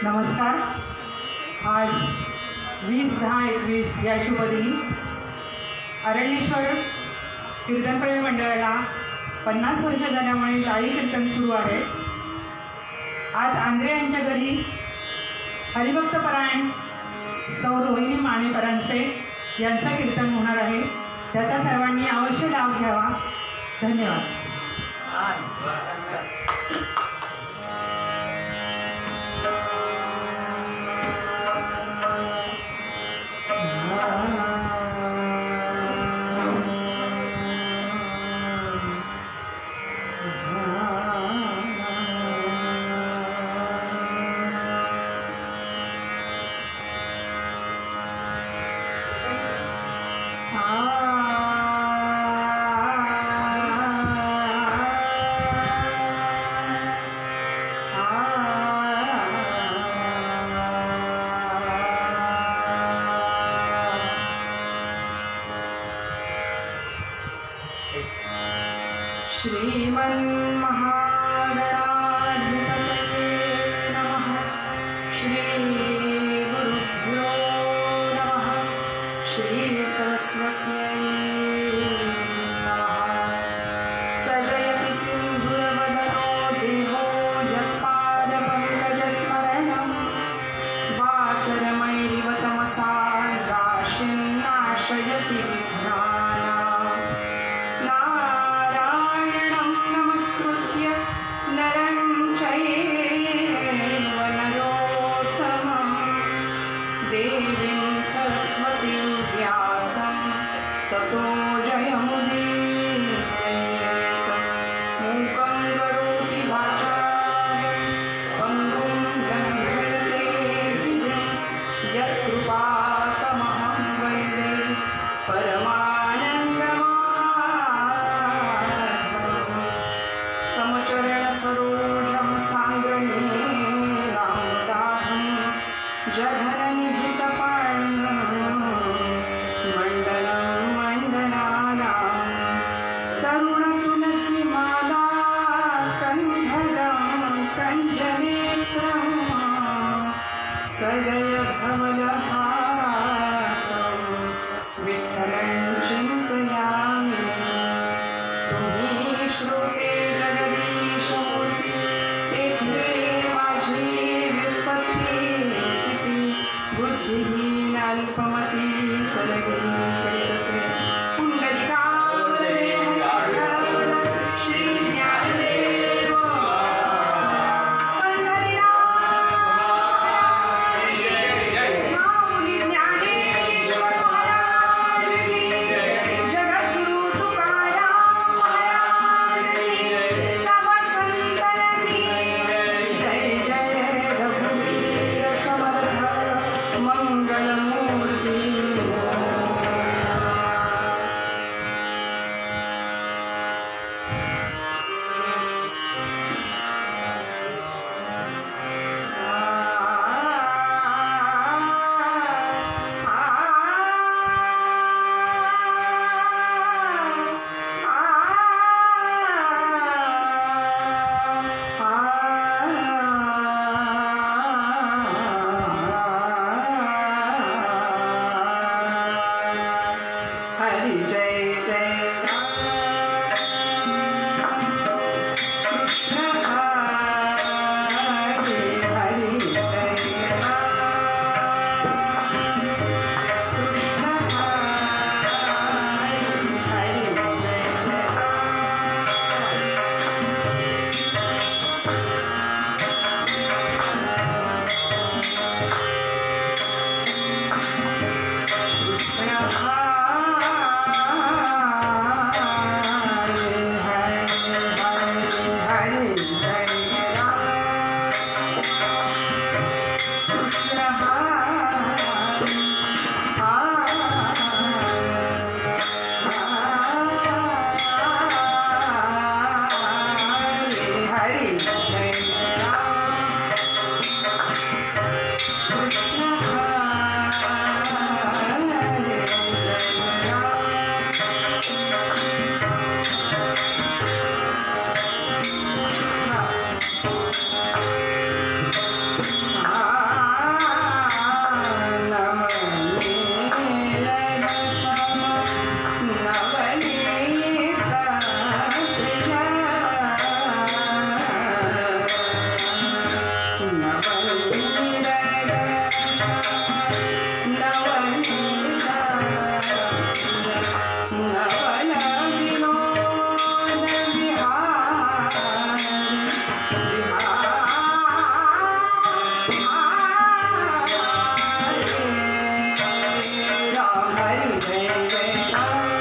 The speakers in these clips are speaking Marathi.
नमस्कार. आज 20/10/21 या शुभदिनी अरण्येश्वर कीर्तनप्रेमी मंडळाला 50 वर्ष झाल्यामुळे लावी कीर्तन सुरू आहे. आज आंद्रे यांच्या घरी हरिभक्तपरायण सौ रोहिणी मानेपरांचे यांचं कीर्तन होणार आहे. त्याचा सर्वांनी अवश्य लाभ घ्यावा. धन्यवाद. श्रीमन्महागणाधिपतये नमः. श्रीगुरुभ्यो नमः. श्रीसरस्वत्यै नमः. सजयति सिन्धुरवदनो देवो यत्पादपङ्कजस्मरणं वासरमणिरिव तमसा राशिं नाशयति विघ्नानाम्. नरं चैव नरोत्तमं देवीं सरस्वतीं व्यासं ततो जयमुदीरयेत्. मूकं करोति वाचालं पङ्गुं लङ्घयते गिरिं यत्कृपातमहं वन्दे परमानन्दमाधवम्. समचरणसरोजं सान्द्रनीलाम्बुदाभं जघननिहितपाणिं मण्डलं मण्डनानां तरुणतुलसीमाला कन्धरं कञ्जनेत्रं सदयधवलहासं विठ्ठलं चिन्तयामि. तुम्ही श्रोते जगदीशमूर्ती तेथे माझी व्युत्पत्ती किती बुद्धिहीन अल्पमती सलगे करीतसे. पुंडलिकावरदे हरिविठ्ठल श्री ज्ञानदेव माऊली ज्ञानेश्वर महाराज की. जगद्गुरु तुकाराम महाराज की. सभा संतन की जय. जय रघुवीर समर्थ मंगलमूर्ती. हरि जय जय राम. कृष्ण हरे हरि जय राम. कृष्ण हरे हरि जय जय Ah राम हरी जय जय राम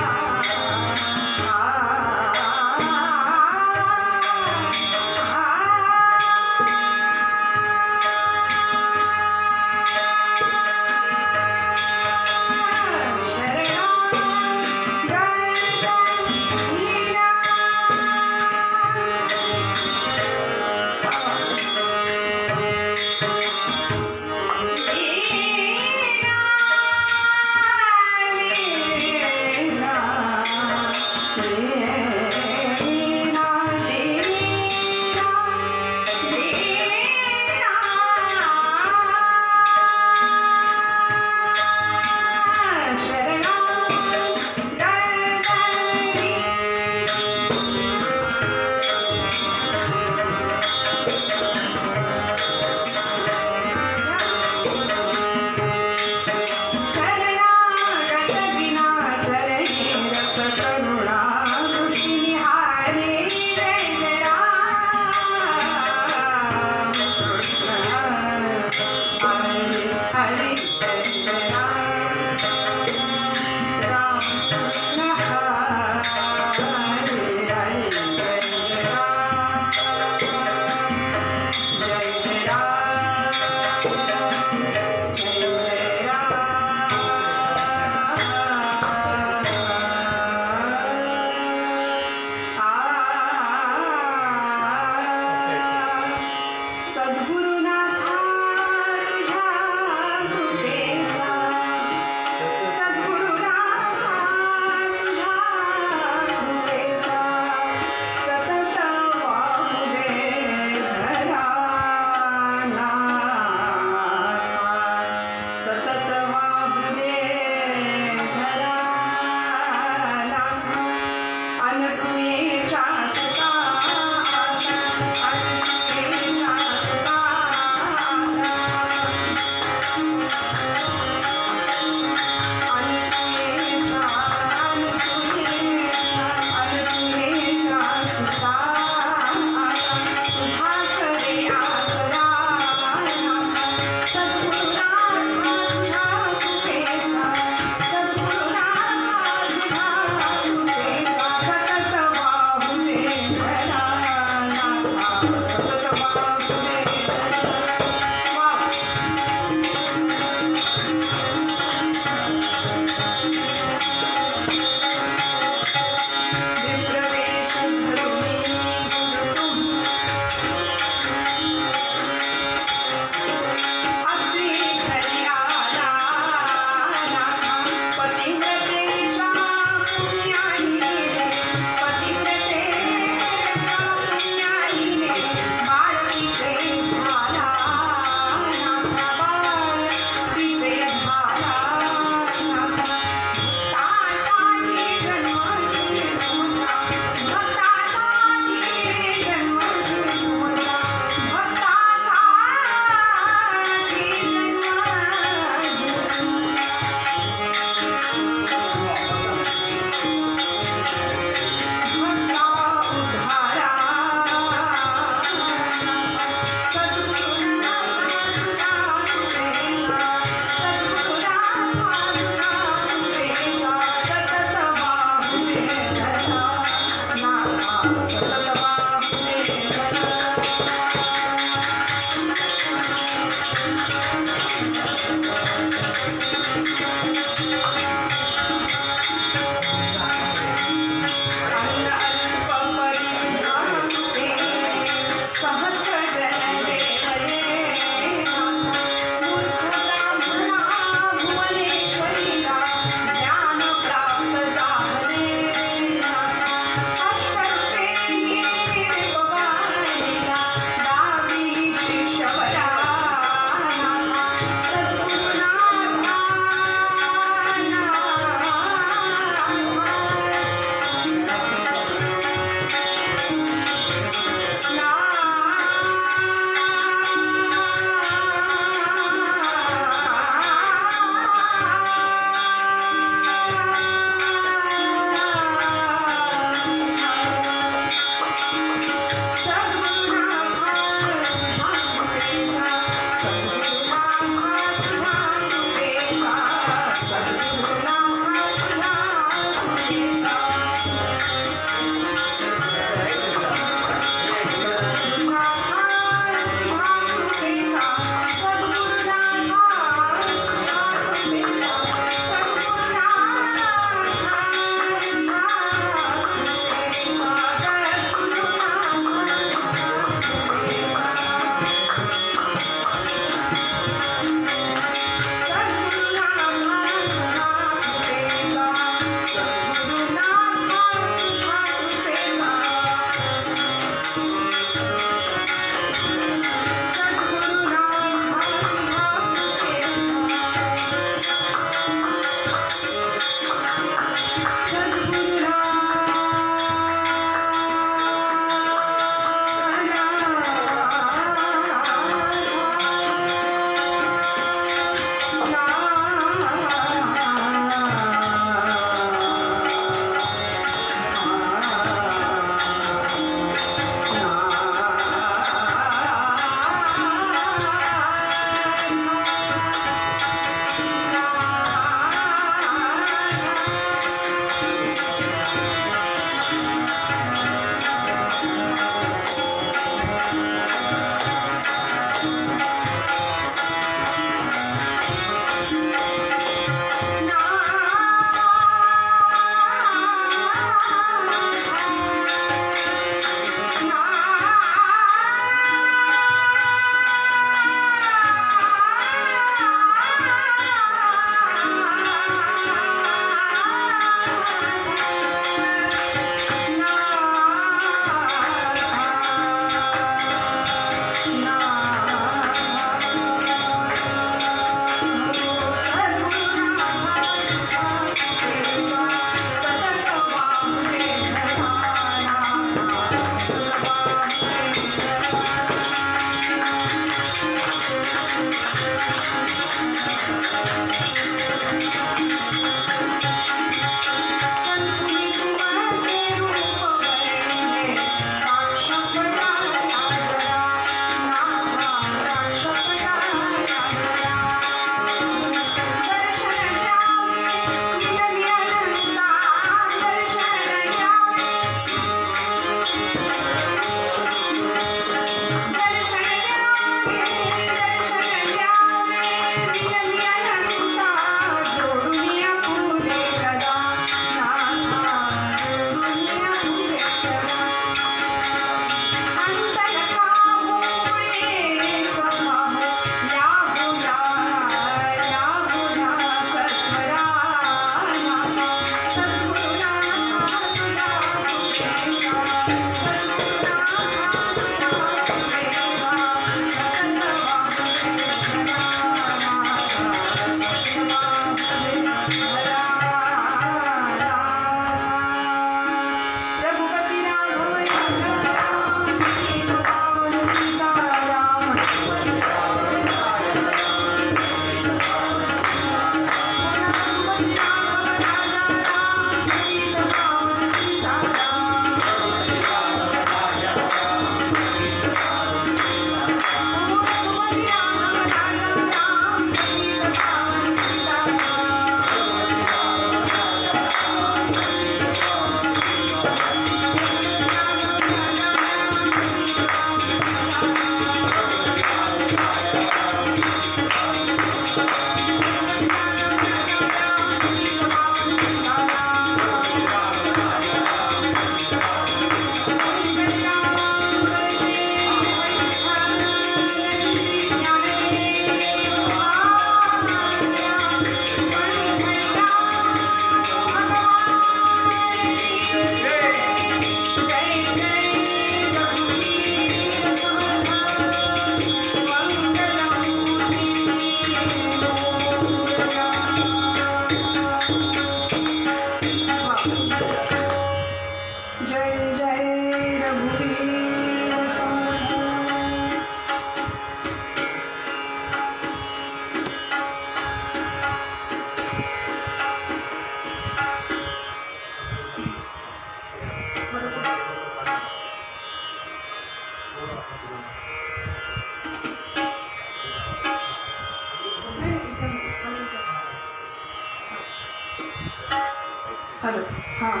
हॅलो हां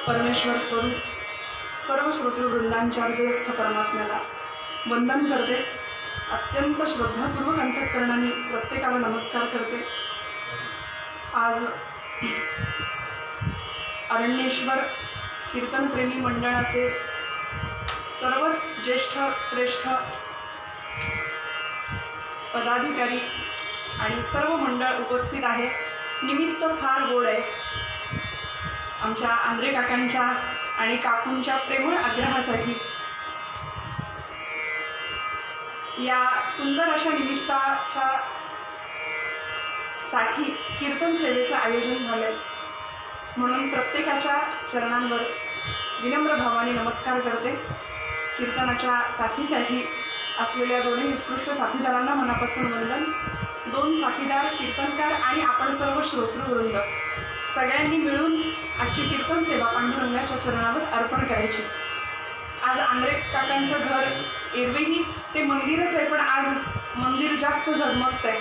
परमेश्वर स्वरूप सर्व श्रोतृवृंदांच्या हृदयस्थ परमात्म्याला वंदन करते. अत्यंत श्रद्धापूर्वक अंतःकरणाने प्रत्येकाला नमस्कार करते. आज अरण्येश्वर कीर्तनप्रेमी मंडळाचे सर्वच ज्येष्ठ श्रेष्ठ पदाधिकारी आणि सर्व मंडळ उपस्थित आहे. निमित्त फार गोड आहे. आमच्या आंद्रे काकांच्या आणि काकूंच्या प्रेमळ आग्रहासाठी या सुंदर अशा निमित्ताच्या साठी कीर्तन सेवेचं आयोजन झालंय. म्हणून प्रत्येकाच्या चरणांवर विनम्र भावाने नमस्कार करते. कीर्तनाच्या साथीसाठी असलेल्या दोन्ही उत्कृष्ट साथीदारांना मनापासून वंदन. दोन साथीदार कीर्तनकार आणि आपण सर्व श्रोतृवृंद सगळ्यांनी मिळून आजची कीर्तन सेवा पांडुरंगाच्या चरणावर अर्पण करायची. आज आंद्रे काकांचं घर एरवीही ते मंदिरच आहे, पण आज मंदिर जास्त झगमगत आहे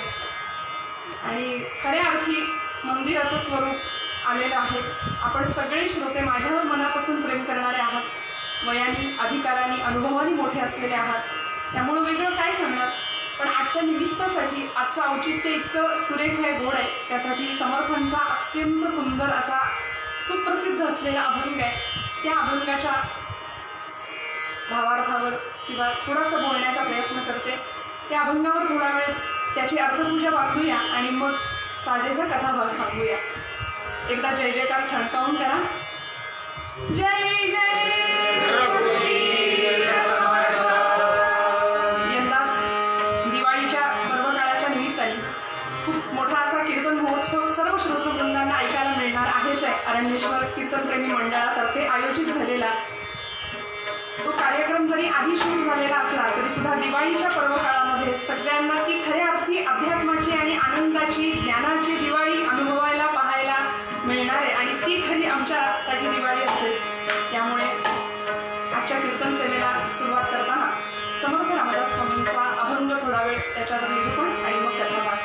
आणि खऱ्या अर्थी मंदिराचं स्वरूप आलेलं आहे. आपण सगळे श्रोते माझ्यावर मनापासून प्रेम करणारे आहात. वयाने अधिकाराने अनुभवाने मोठे असलेले आहात. त्यामुळं वेगळं काय सांगणार, पण आजच्या निमित्तासाठी आजचं औचित्य इतकं सुरेख आहे, गोड आहे. त्यासाठी समर्थांचा अत्यंत सुंदर असा सुप्रसिद्ध असलेला अभंग आहे. त्या अभंगाच्या भावार्थावर किंवा थोडासा बोलण्याचा प्रयत्न करते. त्या अभंगावर थोडा वेळ त्याची अर्थपूजा बांधूया आणि मग साजेसा कथाभाग सांगूया. एकदा जय जयकार ठणकावून करा. जय जय यंदाच दिवाळीच्या पर्वकाळाच्या निमित्ताने खूप मोठा असा कीर्तन महोत्सव सर्व श्रोतृवृंदांना ऐकायला मिळणार आहेच आहे. अरण्येश्वर कीर्तनप्रेमी मंडळातर्फे आयोजित झालेला तो कार्यक्रम जरी आधी सुरू झालेला असला तरी सुद्धा दिवाळीच्या पर्वकाळामध्ये सगळ्यांना ती खऱ्या अर्थी अध्यात्माची आणि आनंदाची ज्ञानाची दिवाळी अनुभवायला पाहायला मिळणार आहे आणि ती खरी आमच्यासाठी दिवाळी असते. त्यामुळे आजच्या कीर्तन सेवेला सुरुवात करताना समर्थ रामदास स्वामींचा अभंग थोडा वेळ त्याच्यावर निरूपण आणि मग कथाभाग.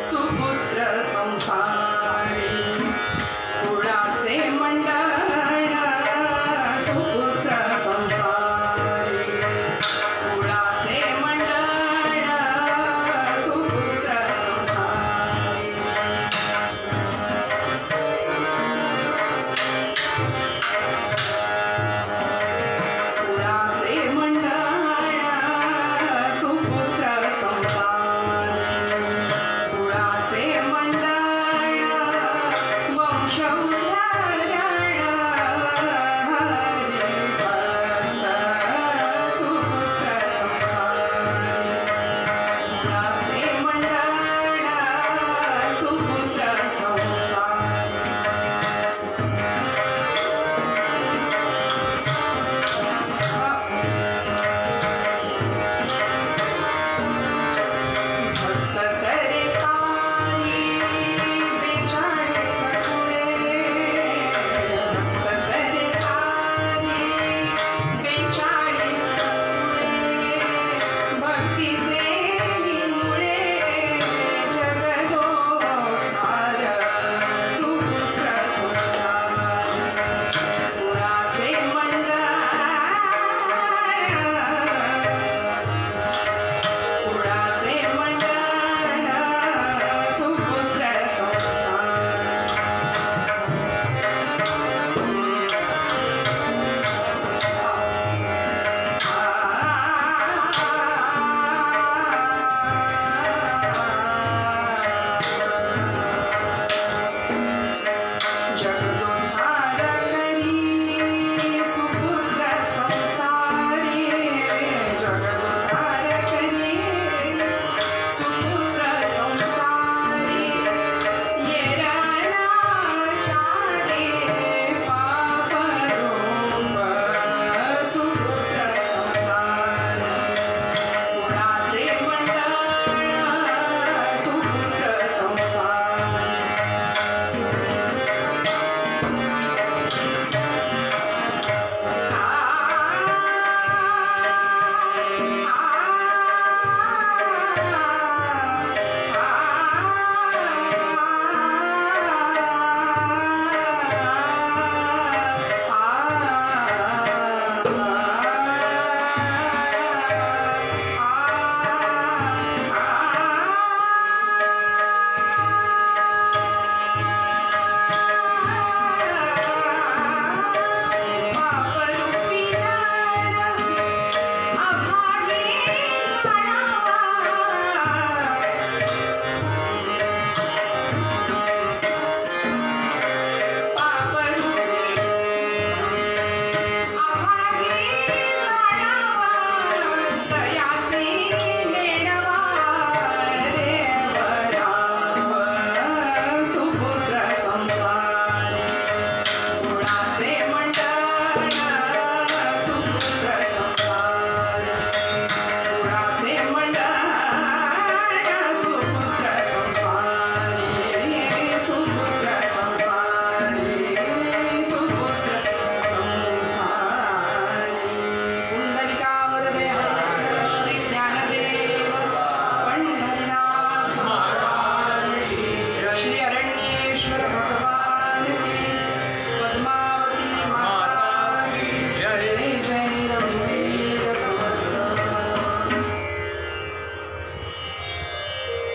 सुपुत्र संसारी कुळाचे मंडळ, सुपुत्र संसारी कुळाचे मंडळ, सुपुत्र संसारी कुळाचे मंडळ, सुपुत्र संसारी कुळाचे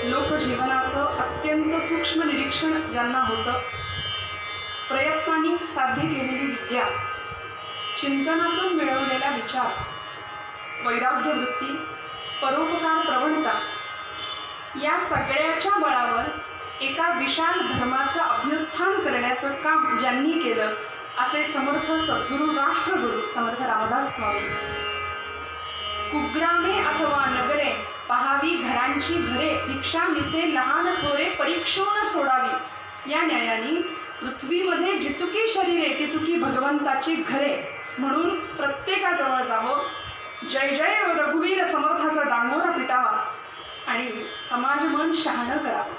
लोकजीवनाचं अत्यंत सूक्ष्म निरीक्षण ज्यांना होतं, प्रयत्नांनी साध्य केलेली विद्या, चिंतनातून मिळवलेला विचार, वैराग्य वृत्ती, परोपकार प्रवणता या सगळ्याच्या बळावर एका विशाल धर्माचं अभ्युत्थान करण्याचं काम ज्यांनी केलं असे समर्थ सद्गुरू राष्ट्रगुरू समर्थ रामदास स्वामी. कुग्रामे अथवा नगरे पहावी घरांची घरे, भिक्षा मिसे लहान थोरे परीक्षोण सोडावी. या न्यायाने पृथ्वीमध्ये जितुकी शरीरे तितुकी भगवंताची घरे म्हणून प्रत्येकाजवळ जावं, जय जय रघुवीर समर्थाचा डांगोरा पिटावा आणि समाज मन शहाणं करावं.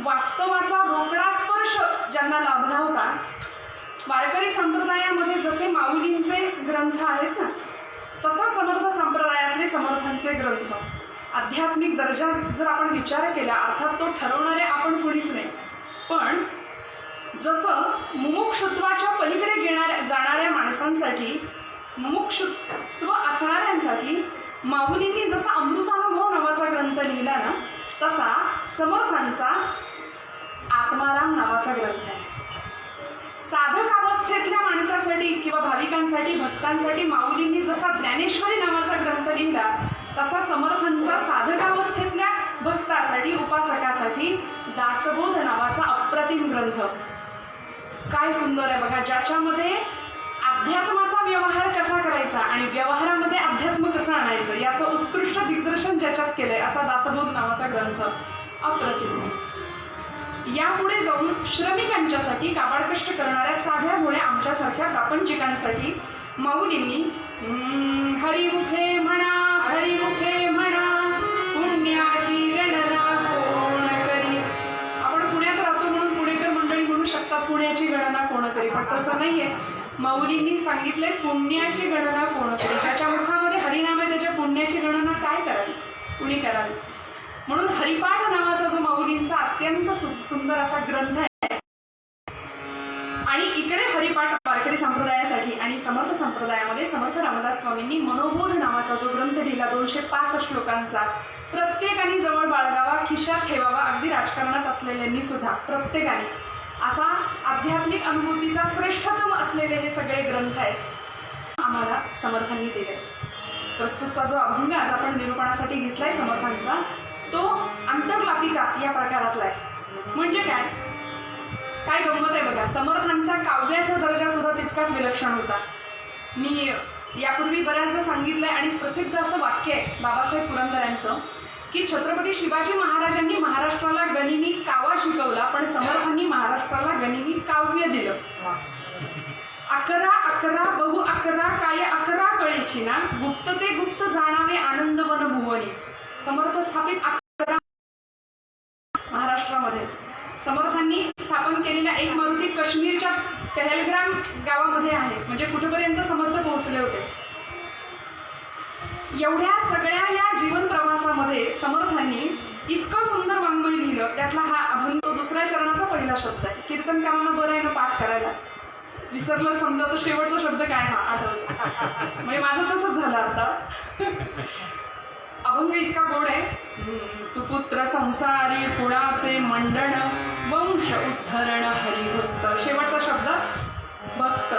वास्तवाचा रोकडा स्पर्श ज्यांना लाभला होता, वारकरी संप्रदायामध्ये जसे माऊलींचे ग्रंथ आहेत ना, तसा समर्थ संप्रदायातले समर्थांचे ग्रंथ, आध्यात्मिक दर्जा जर आपण विचार केला, अर्थात तो ठरवणारे आपण कुणीच नाही, पण जसं मुमुक्षुत्वाच्या पलीकडे जाणाऱ्या माणसांसाठी, मुमुक्षुत्व असणाऱ्यांसाठी माऊलींनी जसा अमृतानुभव नावाचा ग्रंथ लिहिला ना, तसा समर्थांचा आत्माराम नावाचा ग्रंथ आहे. साधक अवस्थेतल्या माणसासाठी किंवा भाविकांसाठी, भक्तांसाठी माऊलींनी जसा ज्ञानेश्वरी नावाचा ग्रंथ लिहिला, तसा समर्थांचा साधकावस्थेतल्या भक्तासाठी, उपासकासाठी दासबोध नावाचा अप्रतिम ग्रंथ. काय सुंदर आहे बघा, ज्याच्यामध्ये अध्यात्माचा व्यवहार कसा करायचा आणि व्यवहारामध्ये अध्यात्म कसं आणायचं याचं उत्कृष्ट दिग्दर्शन ज्याच्यात केलंय असा दासबोध नावाचा ग्रंथ अप्रतिम. यापुढे जाऊन श्रमिकांच्यासाठी, काबाड कष्ट करणाऱ्या साध्या भोळ्या आमच्यासारख्या प्रापंचिकांसाठी माऊलींनी हरिमुखे म्हणा, हरिमुखे म्हणा, पुण्याची गणना कोण करी. आपण पुण्यात राहतो म्हणून पुणेकर मंडळी म्हणू शकतात पुण्याची गणना कोण करी, पण तसं नाहीये. माऊलींनी सांगितलंय पुण्याची गणना कोण करी. त्याच्या मुखामध्ये हरिनाम आहे, त्याच्या पुण्याची गणना काय करावी, कुणी करावी. म्हणून हरिपाठ नावाचा जो माऊलींचा अत्यंत सुंदर असा ग्रंथ आहे, आणि इकडे हरिपाठ वारकरी संप्रदायासाठी आणि समर्थ संप्रदायामध्ये समर्थ रामदास स्वामींनी मनोबोध नावाचा जो ग्रंथ लिहिला 205 श्लोकांचा, प्रत्येकाने जवळ बाळगावा, खिशात ठेवावा. अगदी राजकारणात असलेल्यांनी सुद्धा प्रत्येकाने असा आध्यात्मिक अनुभूतीचा श्रेष्ठतम असलेले हे सगळे ग्रंथ आहेत आम्हाला समर्थांनी दिले. प्रस्तुतचा जो अभंग आज आपण निरूपणासाठी घेतलाय समर्थांचा, तो अंतर्लापिका या प्रकारातला आहे. म्हणजे काय काय गंमत आहे बघा, समर्थांच्या काव्याचा दर्जा सुद्धा तितकाच विलक्षण होता. मी यापूर्वी बऱ्याचदा सांगितलंय आणि प्रसिद्ध असं वाक्य आहे बाबासाहेब पुरंदरेंचं की छत्रपती शिवाजी महाराजांनी महाराष्ट्राला गनिमी कावा शिकवला, पण समर्थांनी महाराष्ट्राला गनिमी काव्य दिलं. 11 11 बहु 11 काय 11 कळीची ना, गुप्त ते गुप्त जाणावे आनंद वन भुवनी. समर्थ स्थापित 11 महाराष्ट्रामध्ये समर्थांनी स्थापन केलेल्या एक मारुती काश्मीरच्या पहलग्राम गावामध्ये आहे. म्हणजे कुठेपर्यंत समर्थ पोहोचले होते. एवढ्या सगळ्या या जीवन प्रवासामध्ये समर्थांनी इतकं सुंदर वाङ्मय लिहिलं. त्यातला हा अभंग तो दुसऱ्या चरणाचा पहिला शब्द आहे. कीर्तनकारांना बरं आहे ना पाठ करायला, विसरलं समजा तर शेवटचा शब्द काय हा आठवत. म्हणजे माझं तसंच झालं आता. अभंग इतका गोड आहे. सुपुत्र संसारी कुणाचे मंडण, वंश उद्धरण हरिभक्त. शेवटचा शब्द भक्त.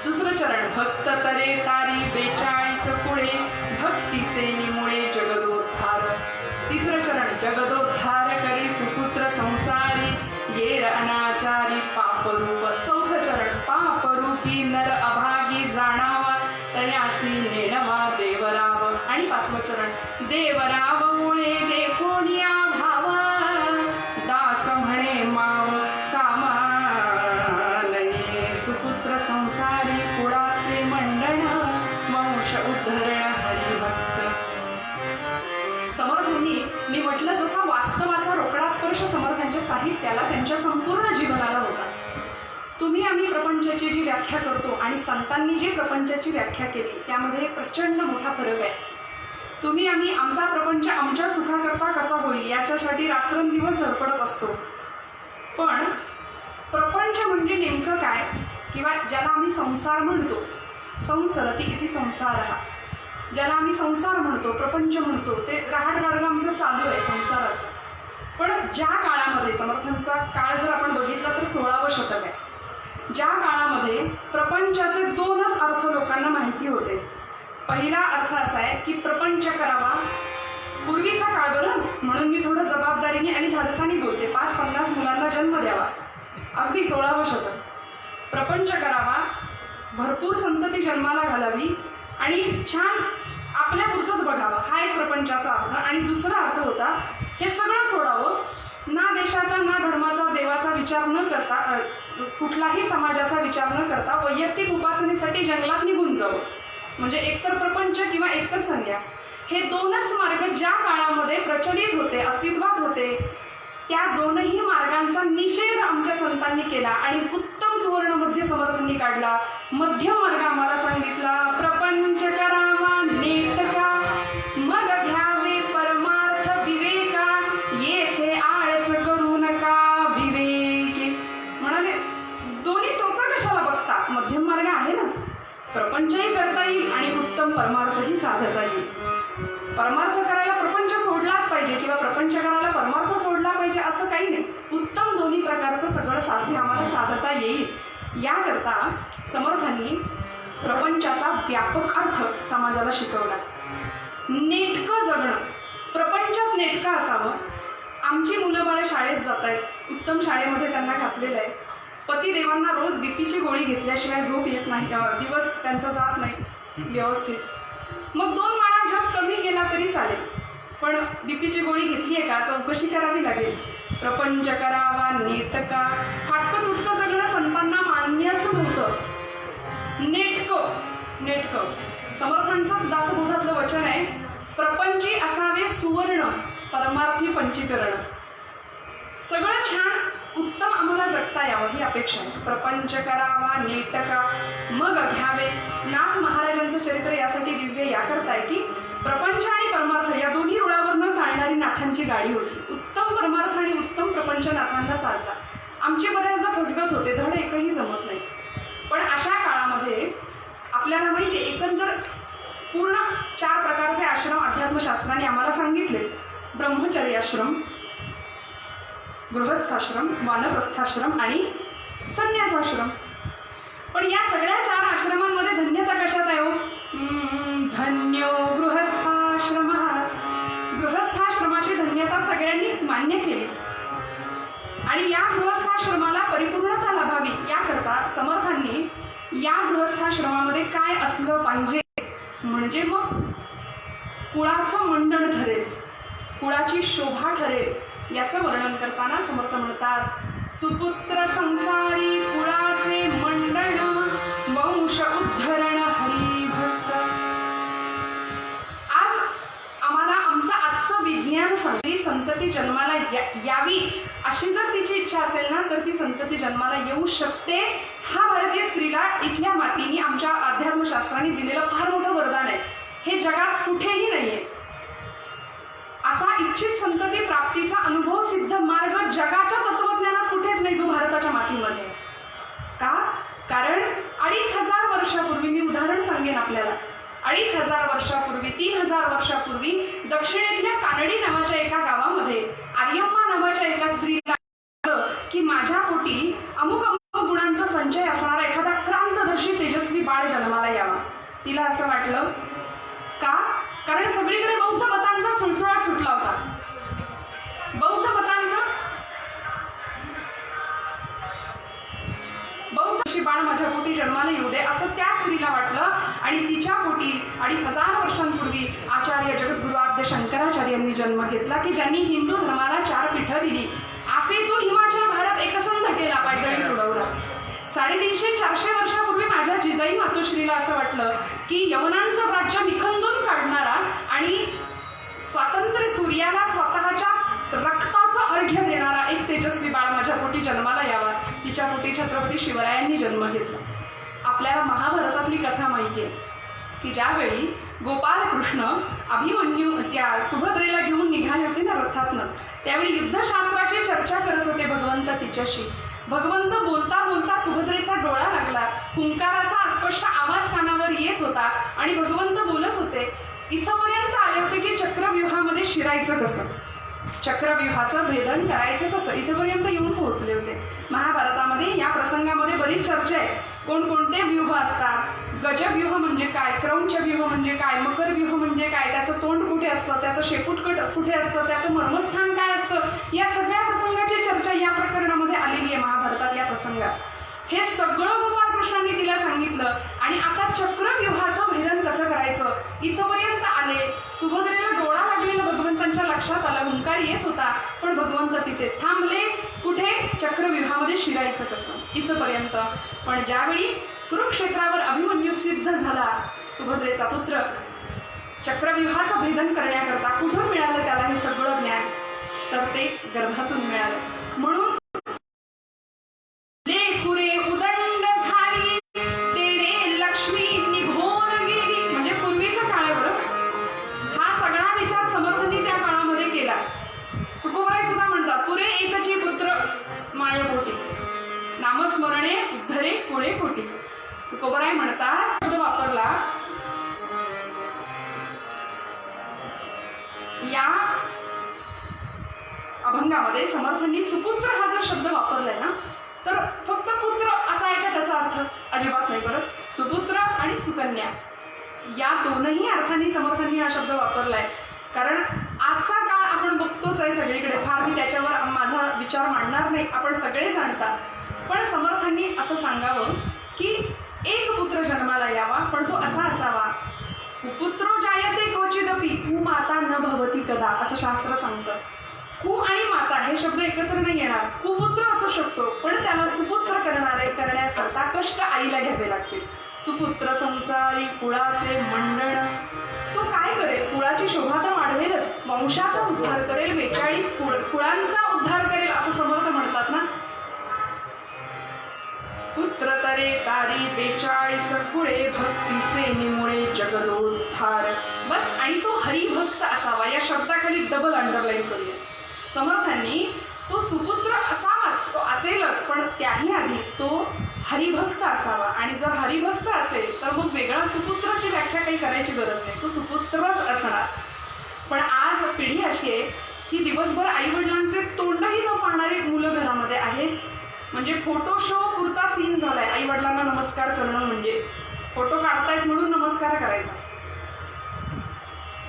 दुसरं चरण भक्त तरे तारी 42 पुढे, भक्तीचे निमुळे जगदोद्धार. तिसरं चरण जगदोद्धार करी सुपुत्र संसारी, येर अनाचारी पापरूप. चौथं चरण पापरूपी नर अभागी जाणावा, तयासी नेणवा देवराव. आणि 5वं चरण देवराव मुळे देखोनिया भावा, दास म्हणे माव कामा सुपुत्र संसारी कुळाचे मंडण, वंश उद्धरण हरिभक्त. समर्थांनी मी म्हटलं जसा वास्तवाचा रोकडा स्पर्श समर्थांच्या साहित्याला, त्यांच्या संपूर्ण जीवनाला होता. तुम्ही आम्ही प्रपंचाची जी व्याख्या करतो आणि संतांनी जी प्रपंचाची व्याख्या केली त्यामध्ये प्रचंड मोठा फरक आहे. तुम्ही आम्ही आमचा प्रपंच आमच्या सुखाकरता कसा होईल याच्यासाठी रात्रंदिवस धडपडत असतो, पण प्रपंच म्हणजे नेमकं काय, किंवा ज्याला आम्ही संसार म्हणतो, संसरती इति संसार, ज्याला आम्ही संसार म्हणतो, प्रपंच म्हणतो, ते रहाट गाडगं आमचं चालू आलोय संसाराचा. पण ज्या काळामध्ये समर्थांचा काळ जर आपण बघितला तर 16वं शतक आहे. ज्या काळामध्ये प्रपंचाचे 2च अर्थ लोकांना माहिती होते. पहिला अर्थ असा आहे की प्रपंच करावा. पूर्वीचा काळ बरं, म्हणून मी थोडं जबाबदारीने आणि धाडसाने बोलते. 5-50 मुलांना जन्म द्यावा, अगदी 16वं शतक. प्रपंच करावा, भरपूर संतती जन्माला घालावी आणि छान आपल्यापुरतंच बघावं, हा एक प्रपंचाचा अर्थ. आणि दुसरा अर्थ होता हे सगळं सोडावं, ना देशाचा ना धर्माचा देवाचा विचार न करता, कुठलाही समाजाचा विचार न करता वैयक्तिक उपासनेसाठी जंगलात निघून जावं. म्हणजे एकतर प्रपंच किंवा एकतर संन्यास, हे 2च मार्ग ज्या काळामध्ये प्रचलित होते, अस्तित्वात होते, त्या 2ही मार्गांचा निषेध आमच्या संतांनी केला आणि उत्तम सुवर्ण मध्य समर्थांनी काढला. मध्य मार्ग आम्हाला सांगितला, प्रपंच करावा नेटका, मग घ्यावे परमार्थ विवेका, येथे आळस करू नका विवेकी. म्हणाले दोन्ही टोकं कशाला बघता, मध्यम मार्ग आहे ना, प्रपंचही करता येईल आणि उत्तम परमार्थही साधता येईल. परमार्थ करायला प्रपंच सोडलाच पाहिजे किंवा प्रपंच करायला परमार्थ सोडला पाहिजे असं काही नाही. उत्तम दोन्ही प्रकारचं सगळं साध्य आम्हाला साधता येईल याकरता समर्थांनी प्रपंचाचा व्यापक अर्थ समाजाला शिकवला. नेटकं जगणं, प्रपंचात नेटकं असावं. आमची मुलं बाळं शाळेत जात आहेत, उत्तम शाळेमध्ये त्यांना घातलेलं आहे. पतिदेवांना रोज बीपीची गोळी घेतल्याशिवाय झोप येत नाही, दिवस त्यांचा जात नाही व्यवस्थित. मग 2 माळा जप कमी गेला तरी चालेल, पण बीपीची गोळी घेतली आहे का चौकशी करावी लागेल. प्रपंच करावा नेटका, फाटकं तुटकं जगणं संतांना मान्यच नव्हतं. नेटकं समर्थांचंच दासबोधातलं वचन आहे, प्रपंची असावे सुवर्ण, परमार्थी पंचीकरण. सगळं छान उत्तम आम्हाला जगता यावं ही अपेक्षा आहे. प्रपंच करावा नेटका, मग घ्यावे. नाथ महाराजांचं चरित्र यासाठी दिव्य याकरता आहे की प्रपंच आणि परमार्थ या दोन्ही रुळावर न चालणारी नाथांची गाडी होती. उत्तम परमार्थ आणि उत्तम प्रपंच नाथांना साधला. आमची बऱ्याचदा फसगत होते, धड एकही जमत नाही. पण अशा काळामध्ये आपल्याला माहिती आहे एकंदर पूर्ण 4 प्रकारचे आश्रम अध्यात्मशास्त्राने आम्हाला सांगितले. ब्रह्मचर्याश्रम, गृहस्थाश्रम, वानप्रस्थाश्रम आणि संन्यासाश्रम. पण या सगळ्या 4 आश्रमांमध्ये धन्यता कशात आहे हो? धन्यो गृहस्थाश्रम. गृहस्थाश्रमाची धन्यता सगळ्यांनी मान्य केली आणि या गृहस्थाश्रमाला परिपूर्णता लाभावी याकरता समर्थांनी या गृहस्थाश्रमामध्ये काय असलं पाहिजे म्हणजे मग कुळाचं मंडळ ठरेल, कुळाची शोभा ठरेल याचं वर्णन करताना समर्थ म्हणतात, सुपुत्र संसारी कुळाचे मंडळ, वंश उद्धरण हरिभक्त. आज आम्हाला आमचं आजचं विज्ञान सांगते संतती जन्माला यावी अशी जर तिची इच्छा असेल ना तर ती संतती जन्माला येऊ शकते. हा भारतीय स्त्रीला इथल्या मातीने आमच्या अध्यात्मशास्त्राने दिलेलं फार मोठं वरदान आहे. हे जगात कुठेही नाहीये. असा इच्छित संतती प्राप्तीचा अनुभव सिद्ध मार्ग जगाच्या तत्वज्ञानात कुठेच नाही जो भारताच्या मातीमध्ये. का? कारण 2500 वर्षापूर्वी, मी उदाहरण सांगेन आपल्याला, 2500 वर्षापूर्वी, 3000 वर्षापूर्वी दक्षिणेतल्या कानडी नावाच्या एका गावामध्ये आर्यम्मा नावाच्या एका स्त्रीला की माझ्या पोटी अमुक अमुक गुणांचा संचय असणारा एखादा क्रांतदर्शी तेजस्वी बाळ जन्माला यावा. तिला असं वाटलं. का? कारण सगळीकडे बौद्ध मतांचा सुळसुळाट सुटला होता. बौद्ध बाळ माझ्या पोटी जन्माला येऊ दे असं त्या स्त्रीला वाटलं आणि तिच्या पोटी 2500 वर्षांपूर्वी आचार्य जगद्गुरु आद्य शंकराचार्यांनी जन्म घेतला की ज्यांनी हिंदू धर्माला 4 पीठं दिली. असे तो हिमाचल भारत एकसंध केला, पायदळी तुडवला. 350-400 वर्षापूर्वी माझ्या जिजाई मातोश्रीला असं वाटलं की यवनांचं राज्य निखंदून काढणारा आणि स्वातंत्र्य सूर्याला स्वतःच्या रक्ताचं अर्घ्य देणारा एक तेजस्वी बाळ माझ्या पोटी जन्माला यावा. तिच्या पोटी छत्रपती शिवरायांनी जन्म घेतला. आपल्याला महाभारतातली कथा माहिती आहे की ज्यावेळी गोपाल कृष्ण अभिमन्यू त्या सुभद्रेला घेऊन निघाले होते ना रथातनं, त्यावेळी युद्धशास्त्राची चर्चा करत होते भगवंत तिच्याशी. भगवंत बोलता बोलता सुभद्रेचा डोळा लागला, हुंकाराचा अस्पष्ट आवाज कानावर येत होता आणि भगवंत बोलत होते. इथंपर्यंत आले होते की चक्रव्यूहामध्ये शिरायचं कसं. चक्रव्यूहाचं भेदन करायचं कसं इथेपर्यंत येऊन पोहोचले होते. महाभारतामध्ये या प्रसंगामध्ये बरीच चर्चा आहे. कोणकोणते व्यूह असतात, गजव्यूह म्हणजे काय, क्रौंच व्यूह म्हणजे काय, मकर व्यूह म्हणजे काय, त्याचं तोंड कुठे असतं, त्याचं शेपूटकट कुठे असतं, त्याचं मर्मस्थान काय असतं, या सगळ्या प्रसंगाची चर्चा या प्रकरणामध्ये आलेली आहे महाभारतात. या प्रसंगात हे सगळं गोपाळ कृष्णांनी तिला सांगितलं. आणि आता चक्रव्यूहाचं भेदन कसं करायचं इथंपर्यंत आले. सुभद्रेला डोळा लागलेला भगवंतांच्या लक्षात आला, हुंकार येत होता, पण भगवंत तिथे थांबले. कुठे? चक्रव्यूहामध्ये शिरायचं कसं इथंपर्यंत. पण ज्यावेळी कुरुक्षेत्रावर अभिमन्यू सिद्ध झाला, सुभद्रेचा पुत्र, चक्रव्यूहाचं भेदन करण्याकरता कुठून मिळालं त्याला हे सगळं ज्ञान? तर ते गर्भातून मिळालं. म्हणून तुकोबाई सुद्धा म्हणतात, पुरे एकची पुत्र मायपोटी, नामस्मरणे उद्धरे पुढे कोटी. तुकोबाई म्हणतात, शब्द वापरला या अभंगामध्ये समर्थांनी. सुपुत्र हा जर शब्द वापरलाय ना, तर फक्त पुत्र असा आहे का त्याचा अर्थ? अजिबात नाही. परत सुपुत्र आणि सुकन्या या दोनही अर्थांनी समर्थांनी हा शब्द वापरलाय. कारण आजचा काळ आपण बघतोच आहे सगळीकडे. फार मी त्याच्यावर माझा विचार मांडणार नाही, आपण सगळे जाणतात. पण समर्थांनी असं सांगावं की एक पुत्र जन्माला यावा, पण तो असा असावा, कुपुत्रो जायते क्वचिदपि कुमाता न भवति कदा, असं शास्त्र सांगतं. कु आणि माता हे शब्द एकत्र नाही येणार. कुपुत्र असू शकतो, पण त्याला सुपुत्र करण्याकरता कष्ट आईला घ्यावे लागतील. सुपुत्र संसारी कुळाचे मंडळ, तो काय करेल? कुळाची शोभा तर वाढवेलच, वंशाचा उद्धार करेल, 42 कुळांचा उद्धार करेल असं समर्थ म्हणतात ना. पुत्र तरे तारी 42 कुळे, भक्तीचे निमुळे जगदोद्धार. बस. आणि तो हरिभक्त असावा. या शब्दाखाली डबल अंडरलाईन करूया. समर्थांनी तो सुपुत्र असावाच, तो असेलच, पण त्याही आधी तो हरिभक्त असावा. आणि जर हरिभक्त असेल तर मग वेगळा सुपुत्राची व्याख्या काही करायची गरज नाही, तो सुपुत्रच असणार. पण आज पिढी अशी आहे की दिवसभर आईवडिलांचे तोंडही न पाहणारी मुलं घरामध्ये आहेत. म्हणजे फोटो शो पुरता सीन झालाय. आईवडिलांना नमस्कार करणं म्हणजे फोटो काढतायत म्हणून नमस्कार करायचा.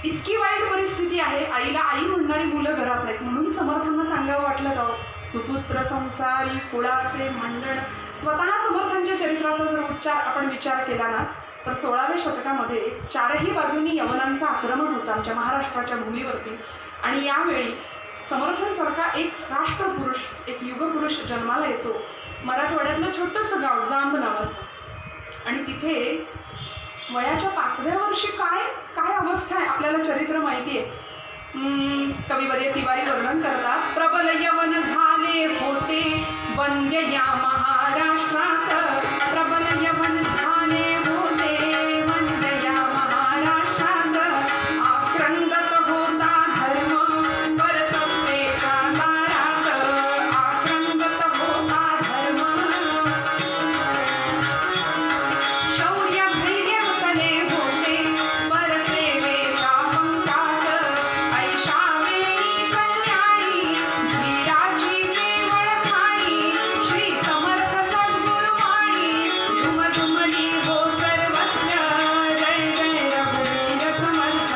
इतकी वाईट परिस्थिती आहे. आईला आई म्हणणारी मुलं घरात नाहीत. म्हणून समर्थांना सांगावं वाटलं का, सुपुत्र संसारी कुळाचे मंडळ. स्वतः समर्थांच्या चरित्राचा जर आपण विचार केला ना, तर 16व्या शतकामध्ये चारही बाजूंनी यवनांचं आक्रमण होतं आमच्या महाराष्ट्राच्या भूमीवरती. आणि यावेळी समर्थांसारखा एक राष्ट्रपुरुष, एक युगपुरुष जन्माला येतो. मराठवाड्यातलं छोटंसं गाव जांब नावाचं. आणि तिथे वयाच्या 5व्या वर्षी काय काय अवस्था आहे आपल्याला चरित्र माहिती आहे. कविवर्य तिवारी वर्णन करतात, प्रबल यवन झाले होते वंद्य या महाराष्ट्रात, प्रबल यवन झाले होते वंद्य या महाराष्ट्रात, आक्रंदत होता धर्म परसत्तेच्या दारात, आक्रंदत होता धर्म, शौर्य धैर्य उतले होते परसेवेच्या पंखात, ऐशा वेळी कल्याणी वीराची केवळ खाणी, श्री समर्थ सद्गुरुवाणी दुमदुमली हो सर्वत्र, जय जय रघुवीर समर्थ,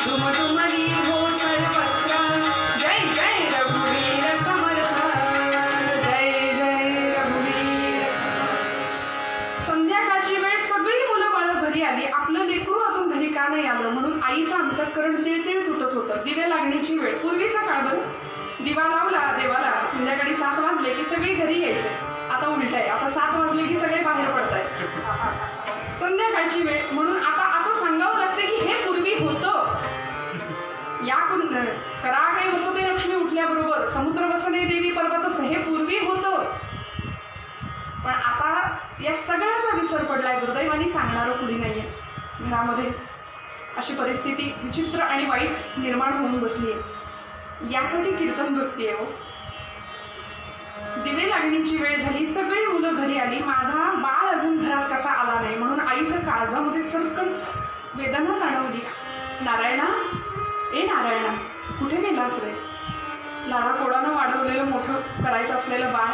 दुमदुमली हो सर्वत्र, जय जय रघुवीर समर्थ, जय जय रघुवीर. संध्याकाळची वेळ, सगळी मुलं बाळं घरी आली. आपलं लेकरू अजून घरी का नाही आलं म्हणून आईचं अंतःकरण तिळतिळ तुटत होतं. दिवे लागण्याची वेळ. पूर्वीचा काळ बरं, दिवा लावला देवाला, संध्याकाळी 7 वाजले की सगळी घरी यायचे. आता उलट आहे, आता 7 वाजले की सगळे बाहेर पडतायत. संध्याकाळची वेळ म्हणून आता असं सांगावं लागतं की हे पूर्वी होतं. या कराकडे वसते लक्ष्मी उठल्याबरोबर समुद्र वसने देवी पर्वतस्थ, हे पूर्वी होतं. पण आता या सगळ्याचा विसर पडलाय. दुर्दैवानी सांगणारं कुणी नाहीये घरामध्ये. अशी परिस्थिती विचित्र आणि वाईट निर्माण होऊन बसली आहे. यासाठी कीर्तन भक्ती आहे. दिवे लागण्याची वेळ झाली, सगळी मुलं घरी आली. माझा बाळ अजून घरात कसा आला नाही म्हणून आईचं काळजामध्ये चटकन वेदना जाणवली. नारायणा, ए नारायणा, कुठे गेलास रे? लाडाकोडानं वाढवलेलं मोठं करायचं असलेलं बाळ,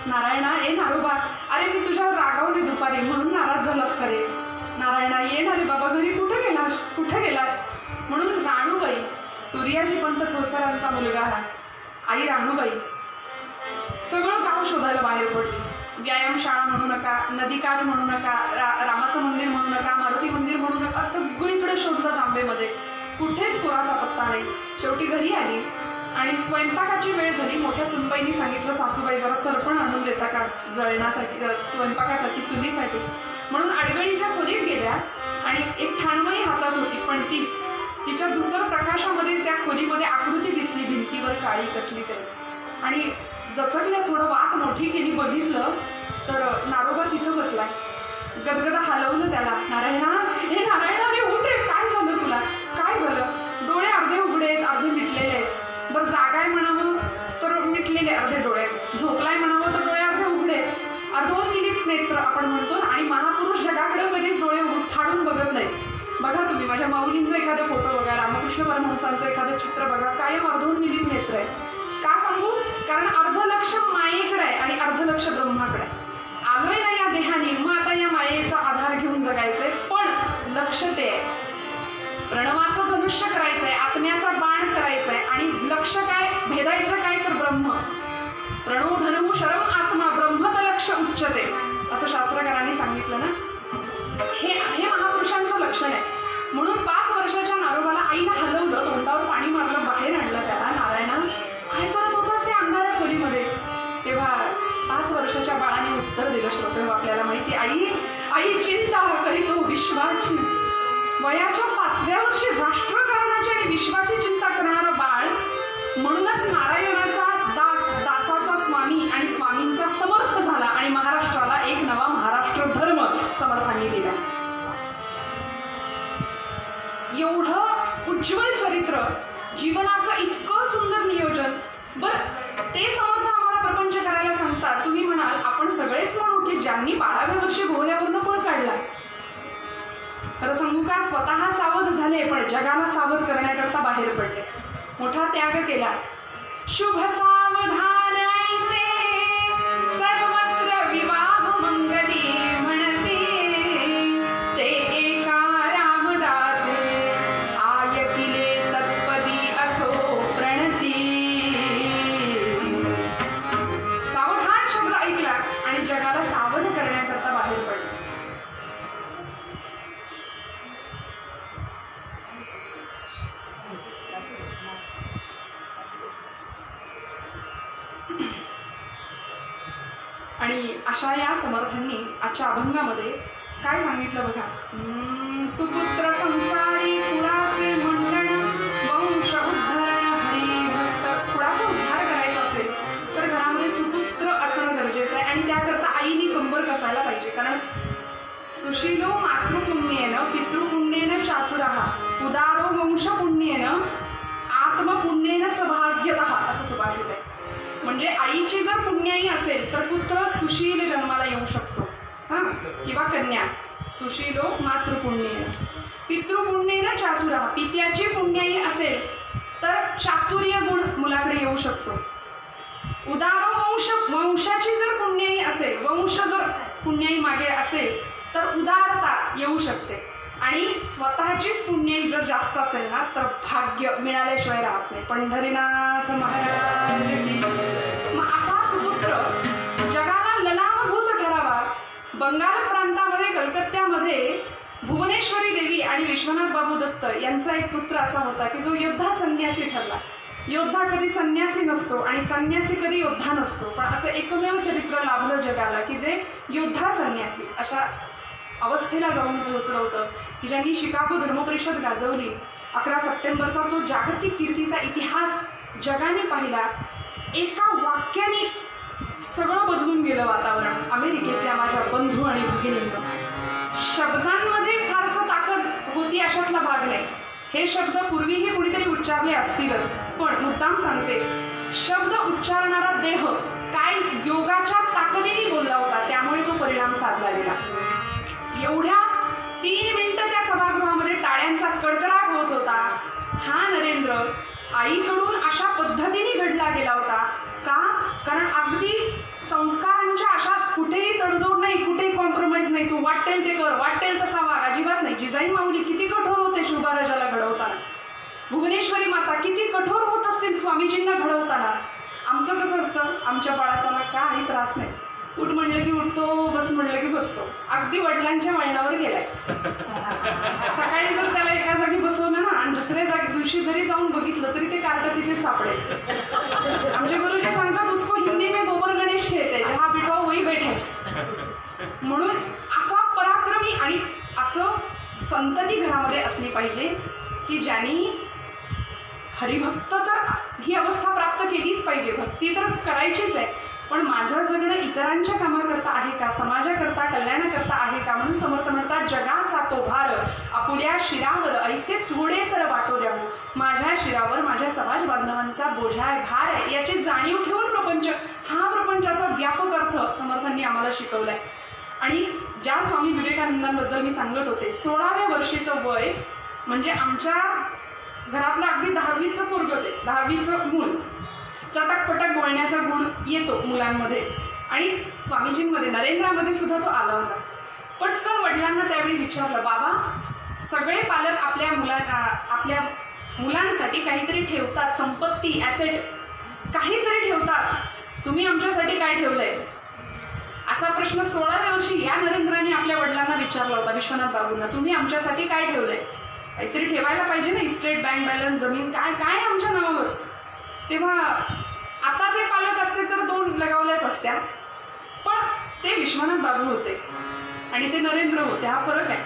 नारायणा ए नारोबा, अरे मी तुझ्यावर रागावली दुपारी म्हणून नाराज झालास का रे? नारायणा ये ना रे बाबा, घरी कुठं गेलास? म्हणून राणूबाई, सूर्याजी पंत ठोसरांचा मुलगा आई राणूबाई सगळं गाव शोधायला बाहेर पडली. व्यायामशाळा म्हणू नका, नदीकाठ म्हणू नका, रामाचं मंदिर म्हणू नका, मारुती मंदिर म्हणू नका, सगळीकडे शोधलं जांभेमध्ये, कुठेच पुराचा पत्ता नाही. शेवटी घरी आली आणि स्वयंपाकाची वेळ झाली. मोठ्या सुनबाईंनी सांगितलं, सासूबाई जरा सरपण आणून देता का जळण्यासाठी, स्वयंपाकासाठी, चुलीसाठी. म्हणून आडगळीच्या खोलीत गेल्या आणि एक ठाणवई हातात होती, पण तिच्या दुसऱ्या प्रकाशामध्ये त्या खोलीमध्ये आकृती दिसली भिंतीवर काळी कसली तरी. आणि दचकल्या, थोडं वात मोठी केली, बघितलं तर नारोबा तिथं बसलाय. गदगदा हलवलं त्याला. नारायणा हे नारायणा, अरे उठ रे, काय झालं तुला? काय झालं? डोळे अर्धे उघडे आहेत, अर्धे मिटलेले आहेत. बरं जागाय म्हणावं तर मिटलेले अर्धे डोळे, झोपलाय म्हणावं तर डोळे अर्धे उघडे, अर्धोन्मिलित नेत्र आपण म्हणतो. आणि महापुरुष जगाकडे कधीच डोळे फाडून बघत नाही. बघा तुम्ही माझ्या माऊलींचा एखादा फोटो बघा, रामकृष्ण परमहंसांचं एखादं चित्र बघा, कायम अर्धोन्मिलित नेत्र आहे. का सांगू? कारण अर्धलक्ष मायेकडे आहे आणि अर्धलक्ष ब्रह्माकडे आहे. आलोय ना या देहाने, मग आता या मायेचा आधार घेऊन जगायचंय, पण लक्ष ते आहे. प्रणवाचं धनुष्य करायचंय, आत्म्याचा बाण करायचंय आणि लक्ष काय भेदायचं काय तर ब्रह्म. प्रणव धनु शरम आत्मा ब्रह्मत लक्ष उच्चते, असं शास्त्रकारांनी सांगितलं ना. हे महापुरुषांचं लक्षण आहे. म्हणून 5 वर्षाच्या नारोबाला आईला हलवलं, तोंडावर पाणी मारलं, बाहेर आणलं त्याला. नारायणा काय करत होतास ते अंधाऱ्या खोलीमध्ये? तेव्हा 5 वर्षाच्या बाळाने उत्तर दिलं. श्रोते, आपल्याला माहिती, आई चिंता करीतो विश्वाची. वयाच्या 5व्या वर्षी राष्ट्रकारणाची आणि विश्वाची चिंता करणारं बाळ. म्हणूनच नारायणाचा दासाचा स्वामी आणि स्वामींचा समर्थ झाला आणि महाराष्ट्राला एक नवा महाराष्ट्र धर्म समर्थांनी दिला. एवढं उज्ज्वल चरित्र, जीवनाचं इतकं सुंदर नियोजन. बरं, ते समर्थ आम्हाला प्रपंच करायला सांगतात. तुम्ही म्हणाल, आपण सगळेच म्हणू की ज्यांनी 12व्या वर्षी भोवल्यावरनं पळ काढला. खरं सांगू का, स्वतः सावध झाले पण जगाला सावध करण्याकरता बाहेर पडले, मोठा त्याग केला. शुभ सावधान ऐसे सर्वत्र विवाह मंगली म्हणते, ते एका रामदासे आयकिले तत्पदी असो प्रणती. सावधान शब्द ऐकला आणि जगाला सावध करण्याकरता बाहेर पडले. आणि अशा या समर्थांनी आजच्या अभंगामध्ये काय सांगितलं बघा. सुपुत्र संसारी कुळाचे मंडण, वंश उद्धरण हरिभक्त. कुळाचा उद्धार करायचा असेल तर घरामध्ये सुपुत्र असणं गरजेचं आहे आणि त्याकरता आईने कंबर कसायला पाहिजे. कारण सुशीलो मातृपुण्येन पितृपुण्येन चातुरः, उदारो वंश पुण्येन आत्मपुण्येन सौभाग्यतः, असं सुभाषित आहे. म्हणजे आईची जर पुण्याई असेल तर पुत्र सुशील जन्माला येऊ शकतो, किंवा कन्या. सुशीलो मातृपुण्येन, पितृपुण्येन चातुरः, पित्याची पुण्याई असेल तर चातुर्य गुण मुलाकडे येऊ शकतो. उदारो वंश, वंशाची जर पुण्याई असेल, वंश जर पुण्याई मागे असेल तर उदारता येऊ शकते. आणि स्वतःचीच पुण्याई जर जास्त असेल ना तर भाग्य मिळाल्याशिवाय राहत नाही. पंढरीनाथ महाराज की. मग असा सुपुत्र जगाला ललामभूत ठरावा. बंगाल प्रांतामध्ये कलकत्त्यामध्ये भुवनेश्वरी देवी आणि विश्वनाथ बाबू दत्त यांचा एक पुत्र असा होता की जो योद्धा संन्यासी ठरला. योद्धा कधी संन्यासी नसतो आणि संन्यासी कधी योद्धा नसतो, पण असं एकमेव चरित्र लाभलं जगाला की जे योद्धा संन्यासी अशा अवस्थेला जाऊन पोहोचलं होतं. की ज्यांनी शिकागो धर्मपरिषद गाजवली. 11 सप्टेंबरचा तो जागतिक कीर्तीचा इतिहास जगाने पाहिला. एका वाक्याने सगळं बदलून गेलं वातावरण. अमेरिकेतल्या माझ्या बंधू आणि भगिनींना शब्दांमध्ये फारसं ताकद होती अशातला भाग नाही. हे शब्द पूर्वीही कुणीतरी उच्चारले असतीलच, पण मुद्दाम सांगते, शब्द उच्चारणारा देह काय योगाच्या ताकदीने बोलला होता, त्यामुळे तो परिणाम साधला गेला. एवढ्या 3 मिनिटं त्या सभागृहामध्ये टाळ्यांचा कडकडाट होत होता. हा नरेंद्र आईकडून अशा पद्धतीने घडला गेला होता. का? कारण अगदी संस्कारांच्या अशा कुठेही तडजोड नाही, कुठेही कॉम्प्रोमाइज नाही. तू वाटेल ते कर, वाटेल तसा वाग, अजिबात नाही. जिजाई माऊली किती कठोर होते शिवबाराजाला घडवताना. भुवनेश्वरी माता किती कठोर होत असतील स्वामीजींना घडवताना. आमचं कसं असतं, आमच्या बाळाचा काही त्रास नाही, उठ म्हणलं की उठतो, बस म्हणलं की बसतो. अगदी वडिलांच्या वळणावर गेलाय. सकाळी जर त्याला एका जागी बसवलं ना आणि दुसऱ्या दिवशी जरी जाऊन बघितलं तरी ते कार्ड तिथे सापडेल. आमचे गुरुजी सांगतात, उसको हिंदी में गोबर गणेश खेळते, जहा बिठवा वही बैठे. म्हणून असा पराक्रमी आणि असं संतती घरामध्ये असली पाहिजे की ज्यांनी हरिभक्त तर ही अवस्था प्राप्त केलीच पाहिजे. भक्ती तर करायचीच आहे, पण माझं जगणं इतरांच्या कामाकरता आहे का, समाजाकरता, कल्याणाकरता आहे का. म्हणून समर्थ म्हणतात, जगाचा तो भार आपुल्या शिरावर ऐसे थोडे तर वाटो द्यावं. माझ्या शिरावर माझ्या समाज बांधवांचा बोजा आहे, भार आहे, याची जाणीव ठेवून प्रपंच, हा प्रपंचाचा व्यापक अर्थ समर्थांनी आम्हाला शिकवलाय. आणि ज्या स्वामी विवेकानंदांबद्दल मी सांगत होते, 16व्या वर्षीचं वय म्हणजे आमच्या घरातलं अगदी 10वीचं पोरगं, ते 10वीचं मूल, चटकपटक बोलण्याचा गुण येतो मुलांमध्ये. आणि स्वामीजींमध्ये, नरेंद्रामध्ये सुद्धा तो आला होता. पटकन वडिलांना त्यावेळी विचारलं, बाबा, सगळे पालक आपल्या मुलांसाठी काहीतरी ठेवतात, संपत्ती, ॲसेट काहीतरी ठेवतात, तुम्ही आमच्यासाठी काय ठेवलंय? असा प्रश्न 16व्या वर्षी या नरेंद्राने आपल्या वडिलांना विचारला होता, विश्वनाथ बाबूंना. तुम्ही आमच्यासाठी काय ठेवलंय? काहीतरी ठेवायला पाहिजे ना, इस्टेट, बँक बॅलन्स, जमीन, काय काय आमच्या नावावर. तेव्हा आताचे पालक असते तर 2 लगावल्याच असत्या, पण ते विश्वनाथ बाबू होते आणि ते नरेंद्र होते, हा फरक आहे.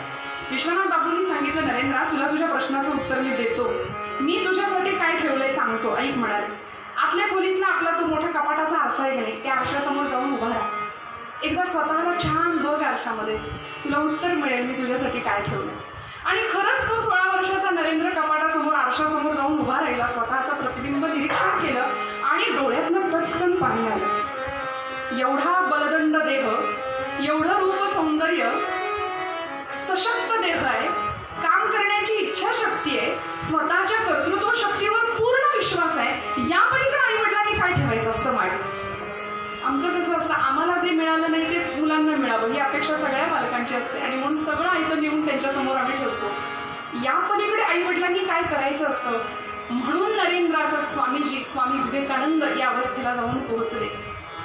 विश्वनाथ बाबूंनी सांगितलं, नरेंद्रा, तुला तुझ्या प्रश्नाचं उत्तर मी देतो, मी तुझ्यासाठी काय ठेवलंय सांगतो, ऐक. म्हणाले, आतल्या खोलीतला आपला तो मोठा कपाटाचा आरसा आहे की नाही, त्या आरशासमोर जाऊन उभा राहा, एकदा स्वतःला छान बघ आरशामध्ये, तुला उत्तर मिळेल मी तुझ्यासाठी काय ठेवलं. आणि खरंच तो 16 वर्षाचा नरेंद्र कपाटासमोर, आरशासमोर जाऊन उभा राहिला, स्वतःचं प्रतिबिंब निरीक्षण केलं आणि डोळ्यातनं टचकन पाणी आलं. एवढा बलदंड देह, एवढं रूप सौंदर्य, सशक्त देह आहे, काम करण्याची इच्छाशक्ती आहे, स्वतःच्या कर्तृत्व शक्तीवर पूर्ण विश्वास आहे, या पलीकडे आई वडिलांनी काय ठेवायचं असतं माझं. आमचं कसं असतं, आम्हाला जे मिळालं नाही ते मुलांना मिळावं ही अपेक्षा सगळ्या पालकांची असते आणि म्हणून सगळं आयतं नेऊन त्यांच्यासमोर आम्ही ठेवतो. या पलीकडे आई वडिलांनी काय करायचं असतं. म्हणून नरेंद्राचा स्वामी विवेकानंद या अवस्थेला जाऊन पोहोचले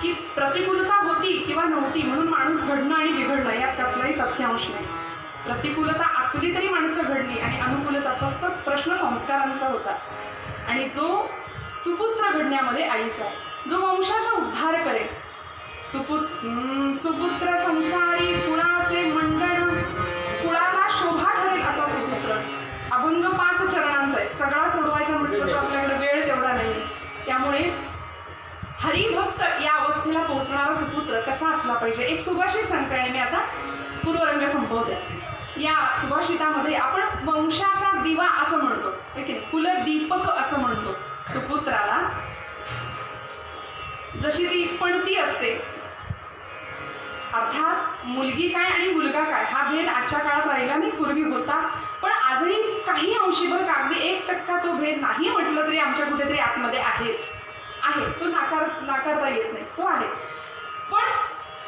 की प्रतिकूलता होती किंवा नव्हती म्हणून माणूस घडणं आणि बिघडणं यात कसलाही तथ्यांश नाही. प्रतिकूलता असली तरी माणसं घडली आणि अनुकूलता फक्त प्रश्न संस्कारांचा होता. आणि जो सुपुत्र घडण्यामध्ये आईचा, जो वंशाचा उद्धार करेल, सुपुत्र संसारी कुळाचे मंडळ, कुळाला शोभा ठरेल असा सुपुत्र. अभंग 5 चरणांचा आहे, सगळा सोडवायचा म्हटलं तर आपल्याकडे वेळ तेवढा नाही. त्यामुळे हरिभक्त या अवस्थेला पोहोचणारा सुपुत्र कसा असला पाहिजे. एक सुभाषित सांगते आणि मी आता पूर्वरंग संपवते. या सुभाषितामध्ये आपण वंशाचा दिवा असं म्हणतो, कुलदीपक असं म्हणतो सुपुत्राला. जशी ती पणती असते, अर्थात मुलगी काय आणि मुलगा काय हा भेद आजच्या काळात राहिला नाही, पूर्वी होता, पण आजही काही अंशी बरं, अगदी 1% तो भेद नाही म्हटलं तरी आमच्या कुठेतरी आतमध्ये आहेच आहे. तो नाकारता येत नाही, तो आहे. पण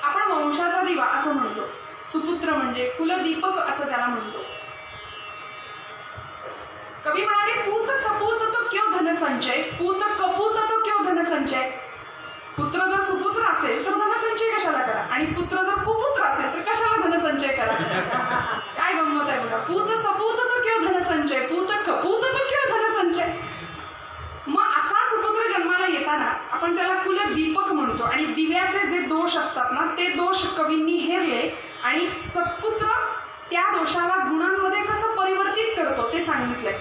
आपण वंशाचा दिवा असं म्हणतो. सुपुत्र म्हणजे कुलदीपक असं त्याला म्हणतो. कवी म्हणाले, पूत सपूत तो क्यों धनसंचय, पूत कपूत तो क्यों धनसंचय. पुत्र जर सुपुत्र असेल तर धनसंचय कशाला करा, आणि पुत्र जर कुपुत्र असेल तर कशाला धनसंचय करा. काय गंमत आहे बघा. पूत सपूत तो क्यों धनसंचय, पूत कपूत तो क्यों धनसंचय. मग असा सुपुत्र जन्माला येताना आपण त्याला कुलदीपक म्हणतो. आणि दिव्याचे जे दोष असतात ना, ते दोष कवींनी हेरले आणि सत्पुत्र त्या दोषाला गुणांमध्ये कसं परिवर्तित करतो ते सांगितलंय.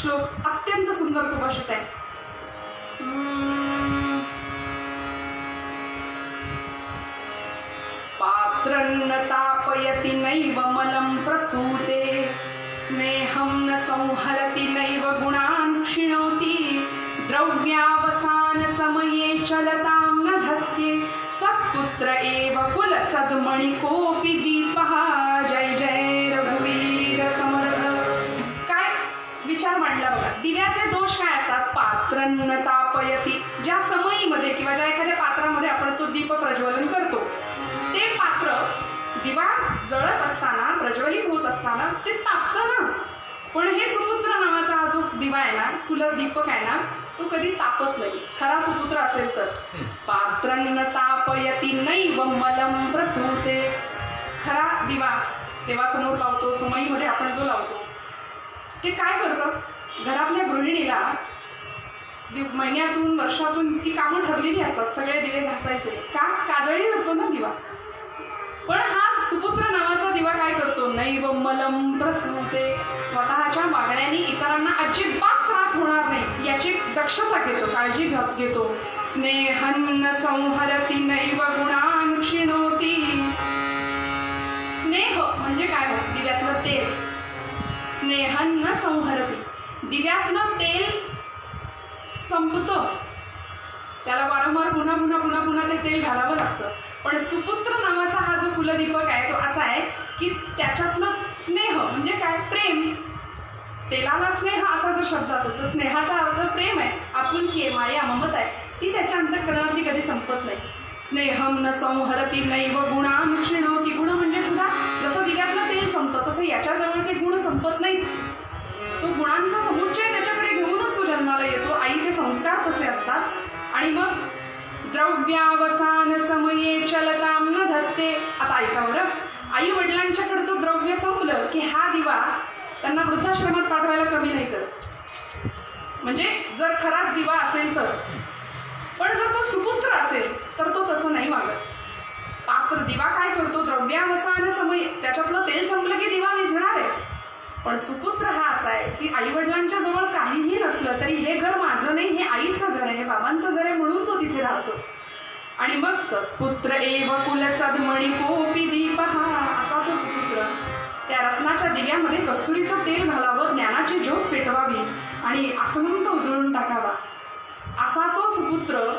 श्लोक अत्यंत सुंदर सुभाषित आहे. पात्रन्न तापयति नैव मलं प्रसूते, स्नेहं न संहरति नैव गुणान् क्षिणोति, द्रव्यावसान समये चलतां न धत्ते, सत्पुत्र एव कुलसद्मणिकोऽपि दीपः. जय जय रघुवीर समर्थ. काय विचार मांडला बघा. दिव्याचे दोष काय असतात? पात्रन्न तापयती. ज्या समयीमध्ये किंवा ज्या एखाद्या पात्रामध्ये आपण तो दीप प्रज्वलन करतो, ते पात्र दिवा जळत असताना, प्रज्वलित होत असताना ते तापतं ना. पण हे सुपुत्र नावाचा हा जो दिवा आहे ना, फुलं दीपक आहे ना, तो कधी तापत नाही. खरा सुपुत्र असेल तर. पात्रन्न तापयती नैव मलम प्रसूते. खरा दिवा देवासमोर लावतो, समयीमध्ये आपण जो लावतो, ते काय करतं? घरातल्या गृहिणीला महिन्यातून वर्षातून ती कामं ठरलेली असतात, सगळे दिवे घासायचे का? काजळी करतो ना दिवा. पण हा सुपुत्र नावाचा दिवा काय करतो? नैव मलम प्रसूते. स्वतःच्या वागण्याने इतरांना अजिबात त्रास होणार नाही याची दक्षता घेतो, काळजी घेतो. स्नेहन्न संहरती नैव गुणान् क्षिणोती. स्नेह म्हणजे काय हो? दिव्यातलं तेल. स्नेहन्न संहरती. दिव्यातलं तेल संपतं, त्याला वारंवार पुन्हा पुन्हा पुन्हा पुन्हा ते तेल घालावं लागतं. पण सुपुत्र नावाचा हा जो कुलदीपक आहे तो असा आहे की त्याच्यातलं स्नेह म्हणजे काय? प्रेम. तेलाला स्नेह असा जो शब्द असेल तर स्नेहाचा अर्थ प्रेम आहे, आपुलकी आहे, माया, ममता आहे. ती त्याच्या अंतःकरणातली कधी संपत नाही. स्नेहम न संहरती नैव गुणान् क्षिणोती. गुण म्हणजे सुद्धा जसं दिव्यातलं तेल संपतं तसं याच्या जवळचे गुण संपत नाही. तो गुणांचा समुच्चय त्याच्याकडे घेऊनच तो जन्माला येतो. आईचे संस्कार तसे असतात. आणि मग द्रव्यावसान समये चलताम न धत्ते. आता ऐका बरं, आई वडिलांच्याकडचं द्रव्य संपलं की हा दिवा त्यांना वृद्धाश्रमात पाठवायला कमी नाही करत. म्हणजे जर खराच दिवा असेल तर. पण जर तो सुपुत्र असेल तर तो तसं नाही वागत. पात्र दिवा काय करतो? द्रव्यावसान समय, त्याच्यातलं तेल संपलं की दिवा विझणार आहे. पण सुपुत्र हा असा आहे की आई वडिलांच्या जवळ काहीही नसलं तरी हे घर माझं नाही, हे आईचं घर आहे, बाबांचं घर आहे, म्हणून तो तिथे राहतो. आणि मग सत्पुत्र एव कुल सद्मणी कोपी दीपहा. असा तो सुपुत्र. त्या रत्नाच्या दिव्यामध्ये कस्तुरीचं तेल घालावं, ज्ञानाची ज्योत पेटवावी आणि आसमंत उजळून टाकावा. असा तो सुपुत्र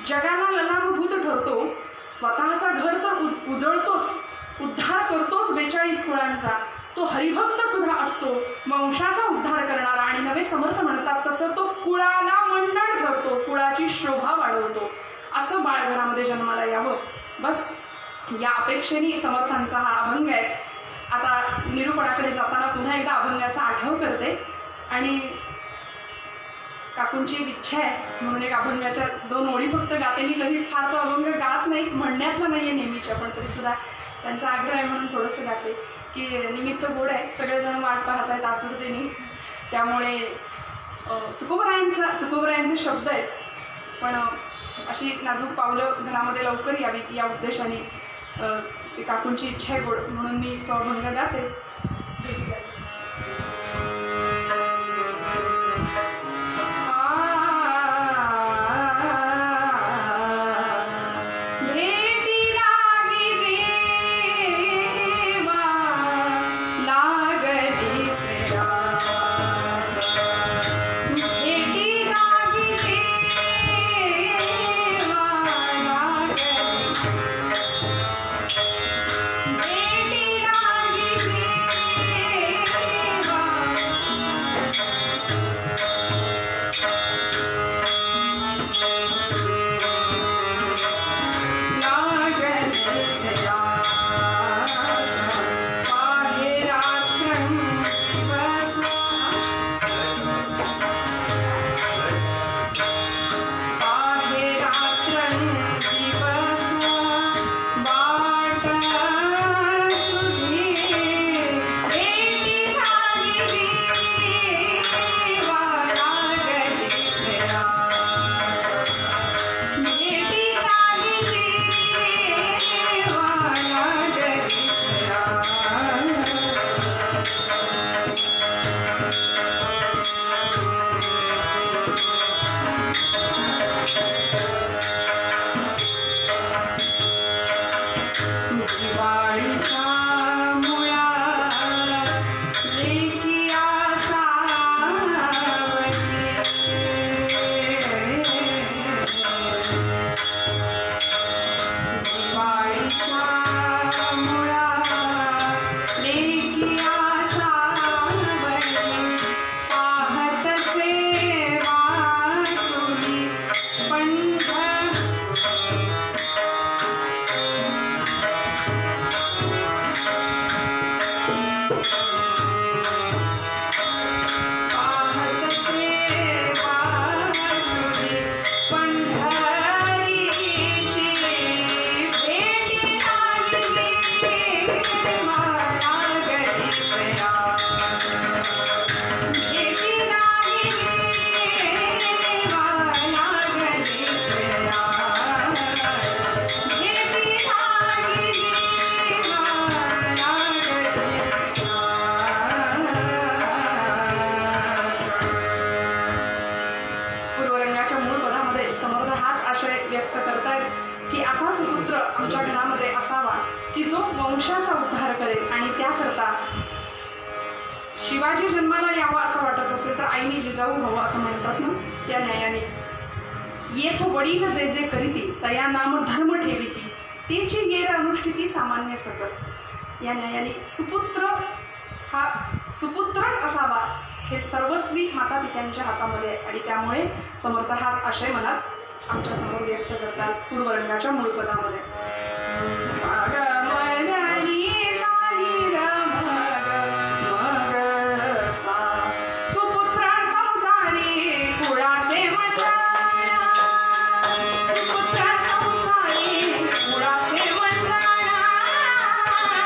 जगाला ललाटभूत ठरतो. स्वतःचा घर तर उजळतोच, उद्धार करतोच 42 कुळांचा. तो हरिभक्त सुद्धा असतो, वंशाचा उद्धार करणारा. आणि नवे समर्थ म्हणतात तसं तो कुळाला मंडळ ठरतो, कुळाची शोभा वाढवतो. असं बाळ घरामध्ये जन्माला यावं, बस या अपेक्षेने समर्थांचा हा अभंग आहे. आता निरूपणाकडे जाताना पुन्हा एकदा अभंगाचा आठव करते. आणि काकूंची एक इच्छा आहे म्हणून एक अभंगाच्या 2 ओळी फक्त गाते. मी कधी फार तो अभंग गात नाही, म्हणण्यातलं नाही आहे नेहमीच्या, पण तरीसुद्धा त्यांचा आग्रह आहे म्हणून थोडंसं गाते की निमित्त गोड आहे, सगळेजण वाट पाहत आहेत आतुरतेने. त्यामुळे तुकोबरायांचे शब्द आहेत, पण अशी नाजूक पावलं घरामध्ये लवकर यावी या उद्देशाने ते काकूंची इच्छा आहे गोड म्हणून मी तो अभंग गाते. भेटी लागी समर्थ हाच आशय व्यक्त करतायत की असा सुपुत्र आमच्या घरामध्ये असावा की जो वंशाचा उद्धार करेल. आणि त्याकरता शिवाजी जन्माला यावा असं वाटत असेल तर आईने जिजाऊ व्हावं असं म्हणतात ना. त्या न्यायाने येथ वडील जे जे करीती तया नाम धर्म ठेविती तेची गेर अनुष्ठिती सामान्य सकल. या न्यायाने सुपुत्र हा सुपुत्रच असावा हे सर्वस्वी माता पित्यांच्या हातामध्ये आहे. आणि त्यामुळे समर्थ हाच आशय मनात आमच्या समोर व्यक्त करतात पूर्वरंगाच्या मूळपदामध्ये. सुपुत्र संसारी कुळाचे मंडळ, सुपुत्र संसारी कुळाचे मंडळ,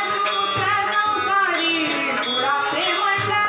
सुपुत्र संसारी कुळाचे मंडळ.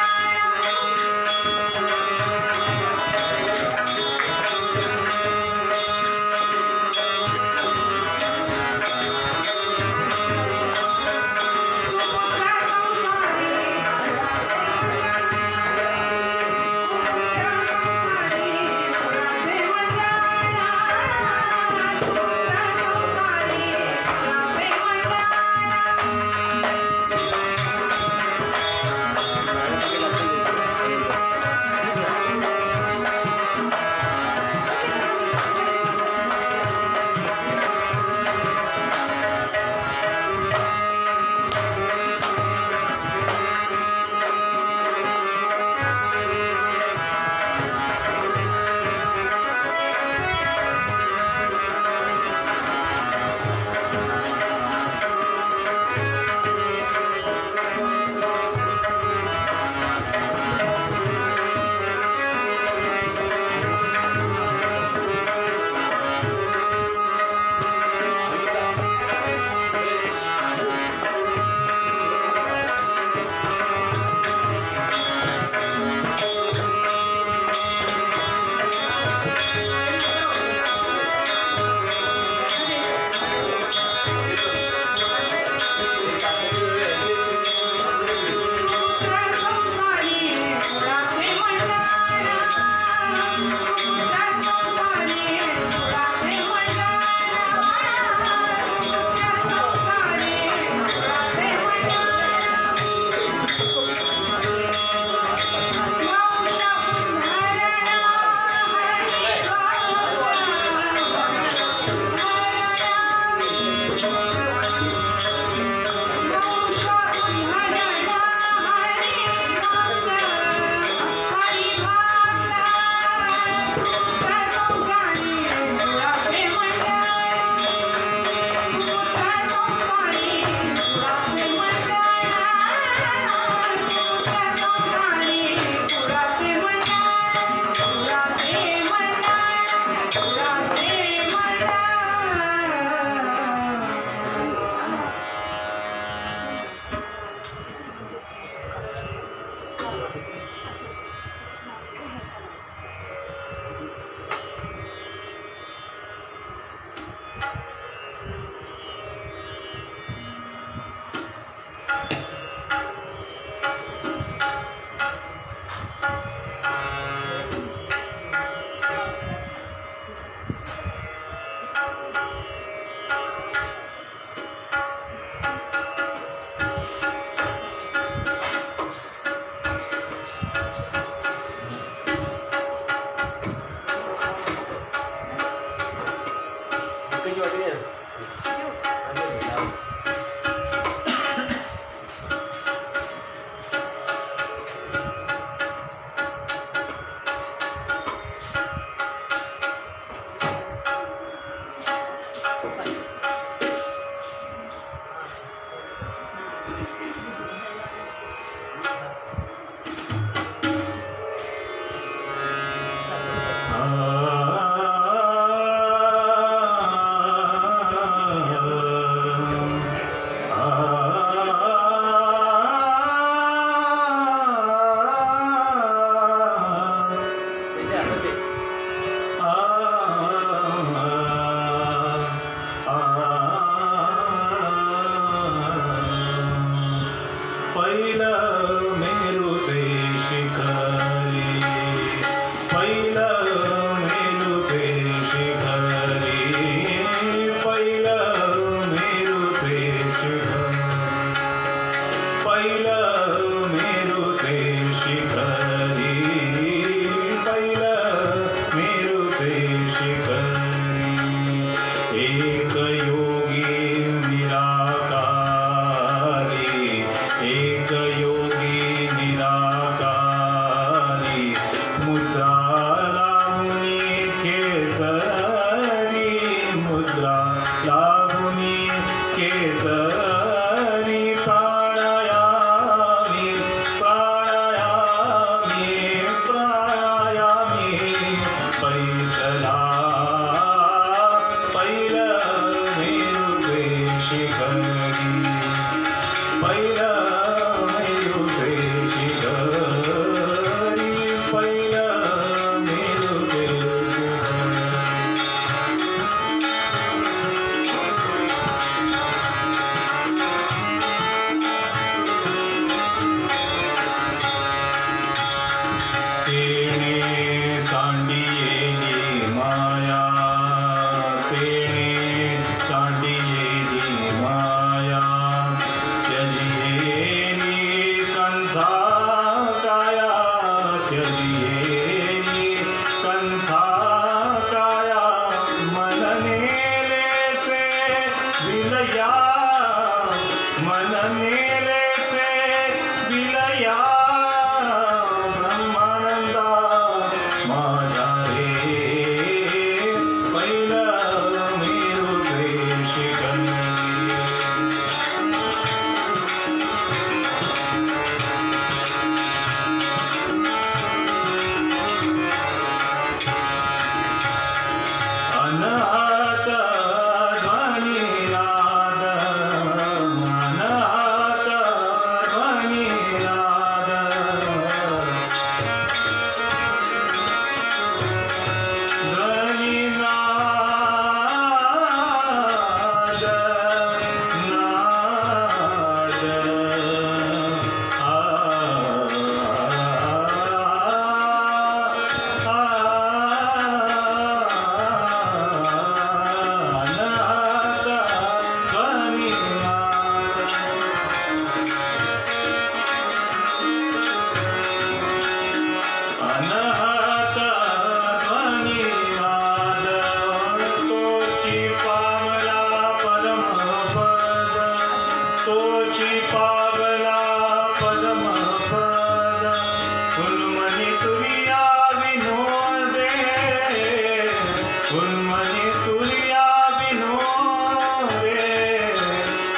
उन्मनी तुरिया बिनोरे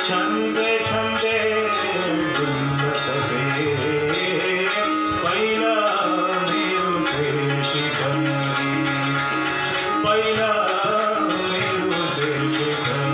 छंदे छंदे गुंजतसे पहिला मेरुचे शिखर पहिला मेरुचे शिखर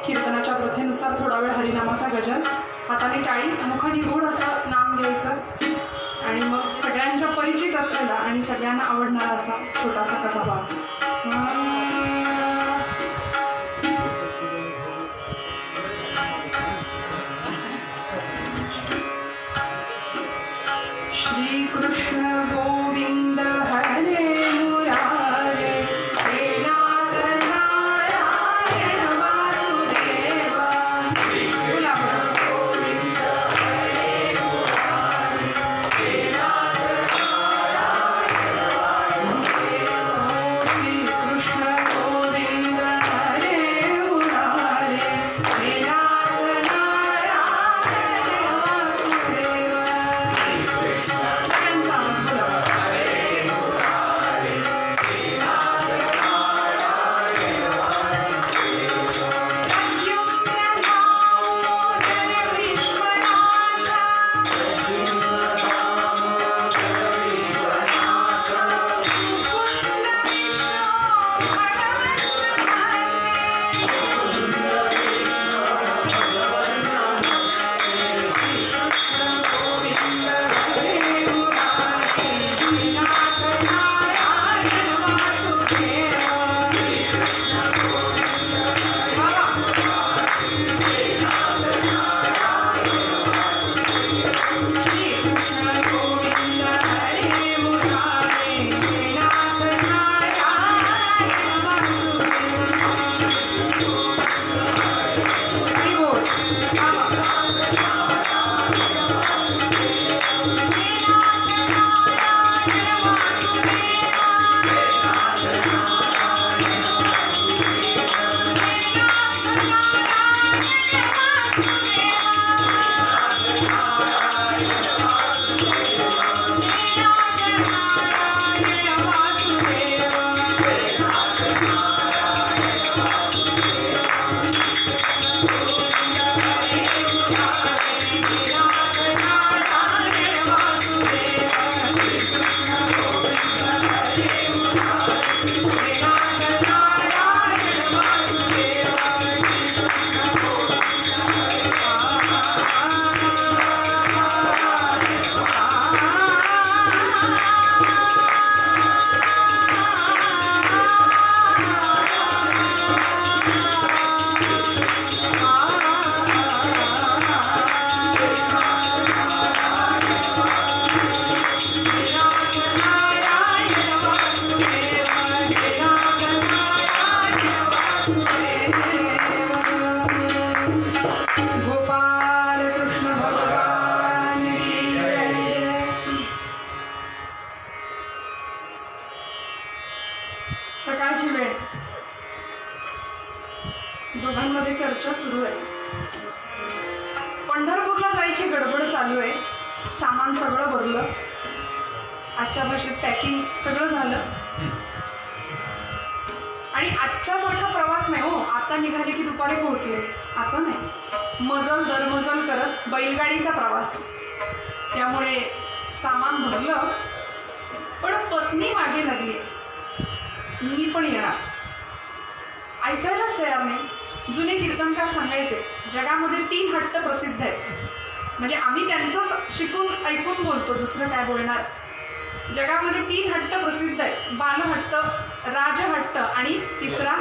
कीर्तनाच्या प्रथेनुसार थोडा वेळ हरिनामाचा गजर, हाताने टाळी, मुखाने गोड असं नाम घ्यायचं आणि मग सगळ्यांच्या परिचित असलेला आणि सगळ्यांना आवडणारा असा छोटासा कथाभाग. श्री कृष्ण गोविंद हरे मुरारे हे नाथ वासुदेव गोपाल कृष्ण भगवान की जय. सकाळची वेळ, दोघांमध्ये चर्चा सुरू आहे. पंढरपूरला जायची गडबड चालू आहे. सामान सगळं भरलं, आजच्या भाषेत पॅकिंग सगळं झालं. आणि आजच्यासारखा प्रवास नाही हो. आता निघाले की दुपारी पोहोचले असं नाही. मजल दरमजल करत बैलगाडीचा प्रवास. त्यामुळे सामान भरलं, पण पत्नी मागे लागली, मी पण येणार. ऐकायलाच तयार नाही. जुने कीर्तनकार सांगायचे जगामध्ये 3 हट्ट प्रसिद्ध आहेत. म्हणजे आम्ही त्यांचंच शिकून ऐकून बोलतो, दुसरं काय बोलणार. जगामध्ये 3 हट्ट प्रसिद्ध आहेत. बालहट्ट, राजहट्ट आणि तिसरा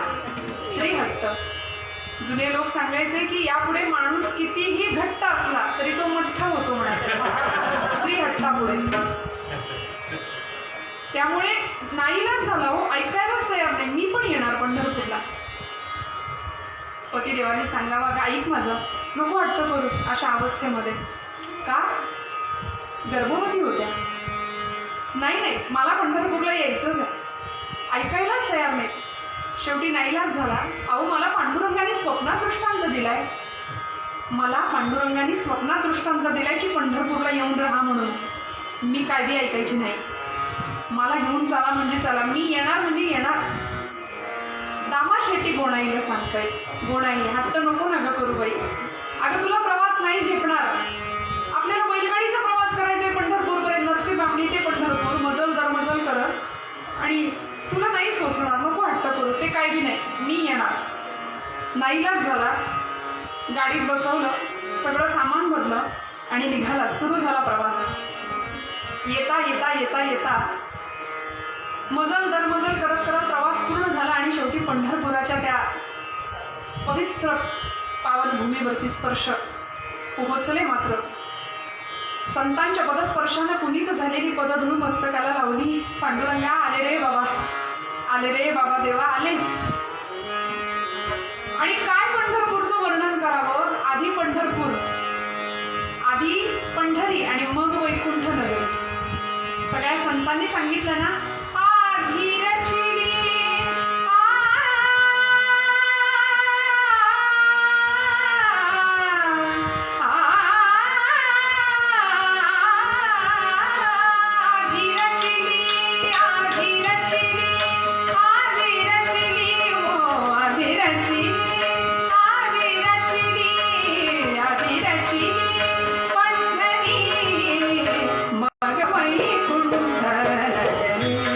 स्त्री हट्ट. जुने लोक सांगायचे की यापुढे माणूस कितीही घट्ट असला तरी तो मोठा होतो म्हणायचा स्त्री हट्टापुढे. त्यामुळे नाईलाज झाला हो, ऐकायलाच तयार नाही. मी पण येणार पंढरपूरला. पतिदेवाने सांगावा का ऐक माझं, नको हट्ट करूस अशा अवस्थेमध्ये. का? गर्भवती होत्या. नाही मला पंढरपूरला यायचंच आहे. ऐकायलाच तयार नाही. शेवटी नाईलाज झाला. अहो मला पांडुरंगाने स्वप्नात दृष्टांत दिलाय. मला पांडुरंगाने स्वप्नात दृष्टांत दिलाय की पंढरपूरला येऊन राहा म्हणून. मी काय बी ऐकायची नाही. मला घेऊन चला म्हणजे चला, मी येणार म्हणजे येणार. दामा शेट्टी गोणाईला सांगताय, गोणाई हट्ट नको ना ग करू बाई. अगं तुला प्रवास नाही झेपणार. आपल्याला बैलगाडीचा प्रवास करायचा आहे पंढरपूरपर्यंत, नरसी बामणी ते पंढरपूर मजल दरमजल करत. आणि तुला नाही सोसणार, नको हट्ट करू. ते काय बी नाही, मी येणार. नाईलाज झाला. गाडीत बसवलं, सगळं सामान भरलं आणि निघाला. सुरू झाला प्रवास. येता येता येता येता मजल दरमजल करत करत प्रवास पूर्ण झाला आणि शेवटी पंढरपुराच्या त्या पवित्र पावनभूमीवरती स्पर्श पोहोचले. मात्र संतांच्या पदस्पर्शाने पुनीत झालेली पदधूळ मस्तकाला लावली. पांडुरंगा आले रे बाबा, आले रे बाबा देवा आले. आणि काय पंढरपूरचं वर्णन करावं. आधी पंढरपूर, आधी पंढरी आणि मग वैकुंठ नगर. सगळ्या संतांनी सांगितलं ना, आधी रचिली पंढरी मग वैकुंठ नगरी.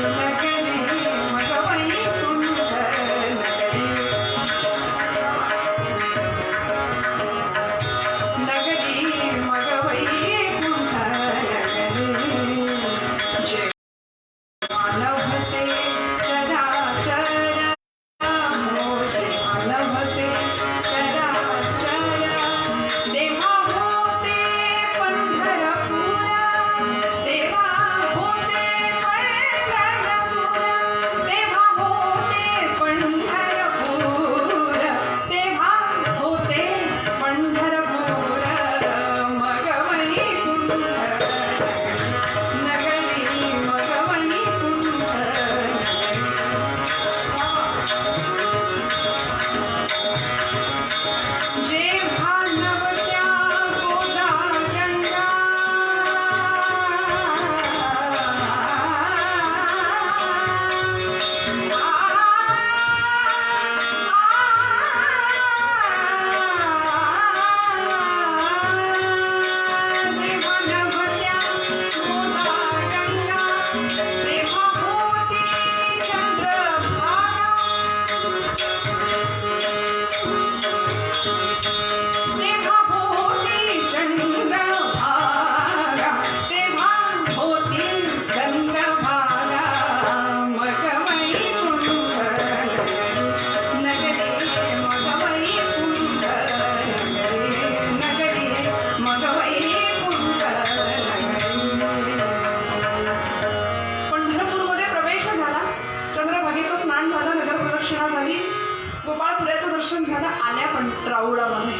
पण राऊळामध्ये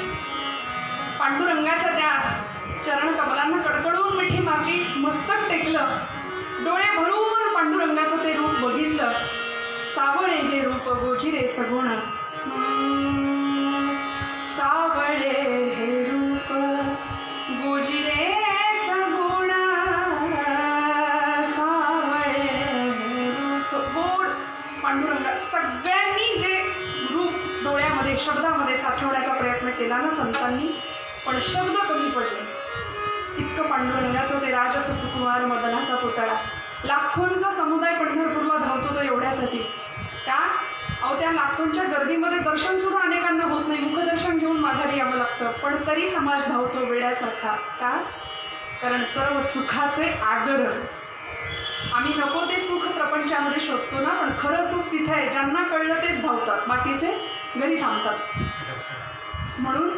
पांडुरंगाच्या त्या चरण कमलांना कडकडून मिठी मारली, मस्तक टेकलं, डोळे भरून पांडुरंगाचं ते रूप बघितलं. सावळे हे रूप गोजिरे सगुण, सावळे हे रूप गोजिरे सगुण, सावळे हे रूप गोड. पांडुरंगा सगळ्यांनी जे रूप डोळ्यामध्ये शब्दामध्ये साठवण्याचा प्रयत्न केला ना संतांनी, पण शब्द कमी पडले. तितकं पांडुरंगाचं ते राजस सुकुमार मदनाचा पुतळा, लाखोंचा समुदाय पंढरपूरला धावतो तो एवढ्यासाठी. का? अहो त्या लाखोंच्या गर्दीमध्ये दर्शन सुद्धा अनेकांना होत नाही, मुखदर्शन घेऊन माघारी यावं लागतं, पण तरी समाज धावतो वेड्यासारखा. का? कारण सर्व सुखाचे आगर. आम्ही नको ते सुख प्रपंचामध्ये शोधतो ना, पण खरं सुख तिथे आहे. ज्यांना कळलं तेच धावतात, बाकीचे घरी थांबतात. म्हणून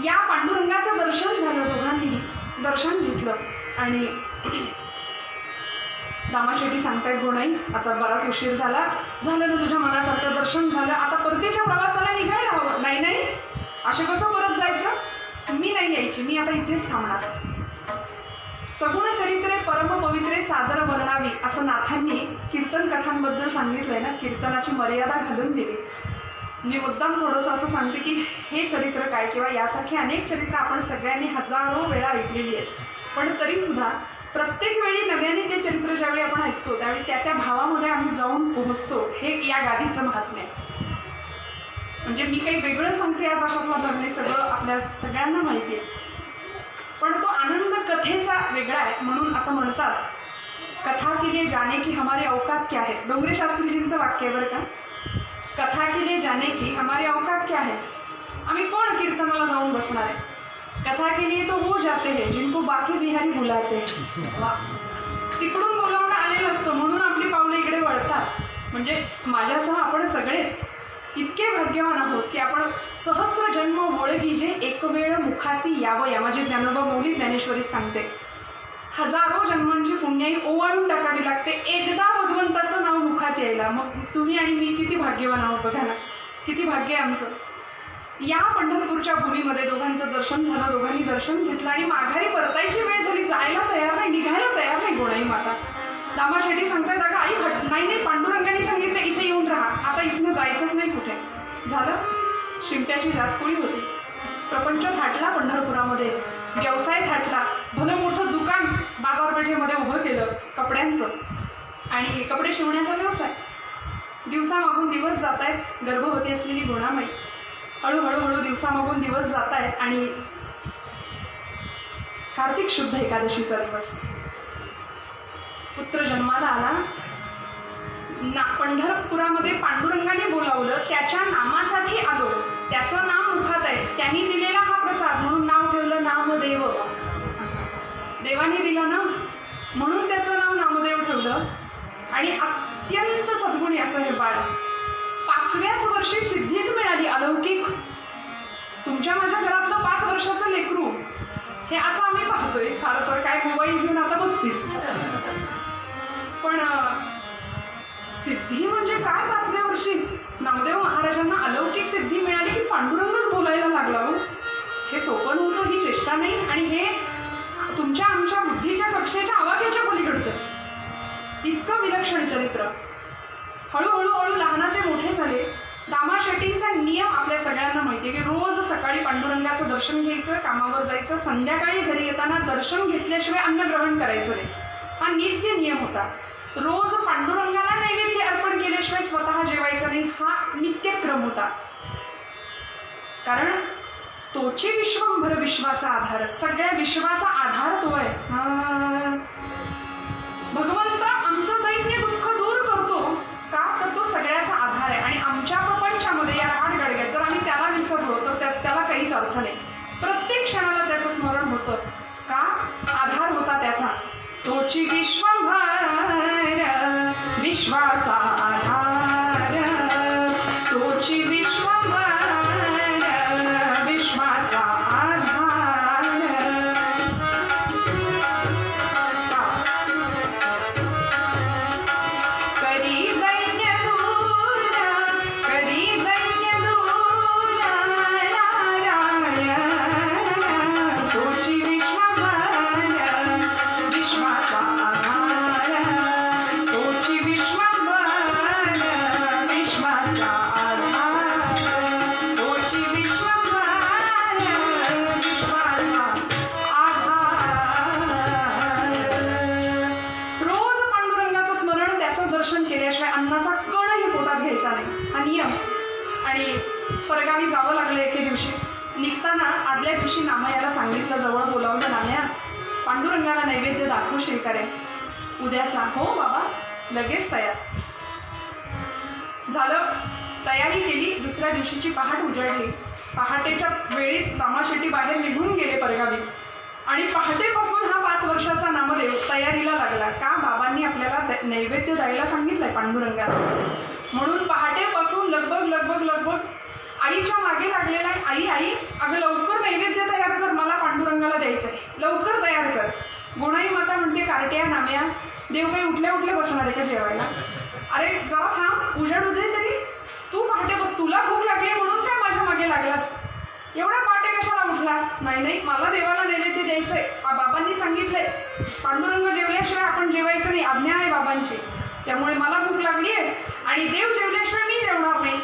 या पांडुरंगाचं दर्शन झालं, दोघांनी दर्शन घेतलं. आणि दामाशेठी सांगतायत, गोणाई आता बराच उशीर झाला, झालं ना तुझ्या मनासारखं दर्शन झालं, आता परतीच्या प्रवासाला निघायला हवं. नाही नाही, असे कसं परत जायचं, मी नाही यायची, मी आता इथेच थांबणार. सगुण चरित्रे परम पवित्रे सादर वर्णावी असं नाथांनी कीर्तन कथांबद्दल सांगितलंय ना, कीर्तनाची मर्यादा घालून दिली. मी मुद्दाम थोडंसं असं सांगते की हे चरित्र काय, किंवा यासारखी अनेक चरित्र आपण सगळ्यांनी हजारो वेळा ऐकलेली आहेत, पण तरीसुद्धा प्रत्येक वेळी नव्याने ते चरित्र ज्यावेळी आपण ऐकतो त्यावेळी त्या त्या भावामध्ये आम्ही जाऊन पोहोचतो. हे या गादीचं महात्म्य आहे. म्हणजे मी काही वेगळं सांगते आज अशातला भाग नाही, सगळं आपल्या सगळ्यांना माहिती आहे, पण तो आनंद कथेचा वेगळा आहे. म्हणून असं म्हणतात, कथा के लिए जाने की हमारे औकात क्या है. डोंगरे शास्त्रीजींचं वाक्य आहे बरं का. कथा के लिए जाने की हमारे औकात क्या है. आम्ही कोण कीर्तनाला जाऊन बसणार आहे. कथा के लिए तो वो जाते हैं जिनको बाकी बिहारी बुलाते हैं. वा, तिकडून बोलावणं आलेलं असतं म्हणून आपली पावलं इकडे वळतात. म्हणजे माझ्यासह आपण सगळेच इतके भाग्यवान आहोत की आपण सहस्र जन्म ओळखी जे एक वेळ मुखासी यावं या माझी ज्ञानोबा मौली ज्ञानेश्वरीत सांगते. हजारो जन्मांची पुण्याई ओवाळून टाकावी लागते एकदा भगवंताचं नाव मुखात यायला. मग तुम्ही आणि मी किती भाग्यवान आहोत बघा ना, किती भाग्य आहे आमचं. या पंढरपूरच्या भूमीमध्ये दोघांचं दर्शन झालं, दोघांनी दर्शन घेतलं आणि माघारी परतायची वेळ झाली, जायला तयार नाही, निघायला तयार नाही गोणाई माता. दामाशेठी सांगतायत, अगं आई हट, नाही नाही, पांडुरंगाने सांगितलं इथे येऊन राहा, आता इथनं जायचंच नाही कुठे. झालं, शिमट्याची जातकुळी होती, प्रपंच थाटला पंढरपुरामध्ये, व्यवसाय थाटला, भलं मोठं दुकान बाजारपेठेमध्ये उभं केलं कपड्यांचं आणि कपडे शिवण्याचा व्यवसाय. दिवसामागून दिवस जात आहेत. गर्भवती असलेली गुणामाई हळूहळू दिवसामागून दिवस जात आहेत आणि कार्तिक शुद्ध एकादशीचा दिवस, पुत्र जन्माला आला. पंढरपुरामध्ये पांडुरंगाने बोलावलं, त्याच्या नामासाठी आलो, त्याचं नाम मुखात आहे, त्यांनी दिलेला हा प्रसाद म्हणून नाव ठेवलं नामदेव. देवाने दिलं ना म्हणून त्याचं नाव नामदेव ठेवलं. आणि अत्यंत सद्गुणी असं हे बाळ. 5व्याच वर्षी सिद्धीच मिळाली अलौकिक. तुमच्या माझ्या घरातलं 5 वर्षाचं लेकरू हे असं आम्ही पाहतोय. फार तर काय मोबाईल घेऊन आता बसतील, पण सिद्धी म्हणजे काय 5व्या वर्षी नामदेव महाराजांना अलौकिक सिद्धी मिळाली की पांडुरंगच बोलायला लागला. हो, हे सोपं नव्हतं, ही चेष्टा नाही. आणि हे तुमच्या आमच्या बुद्धीच्या कक्षेच्या आवाक्याच्या पलीकडचं इतकं विलक्षण चरित्र. हळूहळू लहानाचे मोठे झाले. दामाशेठींचा नियम आपल्या सगळ्यांना माहिती आहे की रोज सकाळी पांडुरंगाचं दर्शन घ्यायचं, कामावर जायचं, संध्याकाळी घरी येताना दर्शन घेतल्याशिवाय अन्न ग्रहण करायचं नाही. हा नित्य नियम होता. रोज पांडुरंगाला नैवेद्य अर्पण केल्याशिवाय स्वतः जेवायचं नाही, हा नित्यक्रम होता. कारण तोची विश्वंभर विश्वाचा आधार, सगळ्या विश्वाचा आधार तो आहे. भगवंत आमचं दैन्य दुःख दूर करतो का, तर तो सगळ्याचा आधार आहे. आणि आमच्या प्रपंचामध्ये या गाडग्यात जर आम्ही त्याला विसरलो तर त्याला काहीच अर्थ नाही. प्रत्येक क्षणाला त्याचं स्मरण होतं का, आधार होता त्याचा. तोची विश्वंभर विश्वाचा आधार, तोची विश्वंभर विश्वाचा आधार. करी दैन्य दूर, करी दैन्य दूर, आणि परगावी जावं लागलं एके दिवशी. निघताना आदल्या दिवशी नामयाला सांगितलं, जवळ बोलावलं, नामया पांडुरंगाला नैवेद्य दाखवशील का रे उद्याचा? हो बाबा, लगेच तयार झालं. तयारी केली. दुसऱ्या दिवशीची पहाट उजाडली. पहाटेच्या वेळीच दामाशेट्टी बाहेर निघून गेले परगावी. आणि पहाटेपासून हा 5 वर्षाचा नामदेव तयारीला लागला. का? बाबांनी आपल्याला नैवेद्य द्यायला सांगितलंय पांडुरंगाला. म्हणून पहाटेपासून लगबग आईच्या मागे लागलेला आहे. आई आई, अगं लवकर नैवेद्य तयार कर, मला पांडुरंगाला द्यायचं आहे, लवकर तयार कर. गोणाई माता म्हणते, कार्ट्या नाम्या, देव काही उठल्या बसणार आहे का जेवायला? अरे जरा थांब, उजेड दे तरी. तू पहाटे बस, तुला भूक लागली म्हणून काय माझ्या मागे लागलास? एवढ्या पहाटे कशाला उठलास? नाही, मला देवाला नैवेद्य द्यायचंय. बाबांनी सांगितलंय, पांडुरंग जेवल्याशिवाय आपण जेवायचं नाही, आज्ञा आहे बाबांची. त्यामुळे मला भूक लागली आहे आणि देव जेवल्याशिवाय मी जेवणार नाही.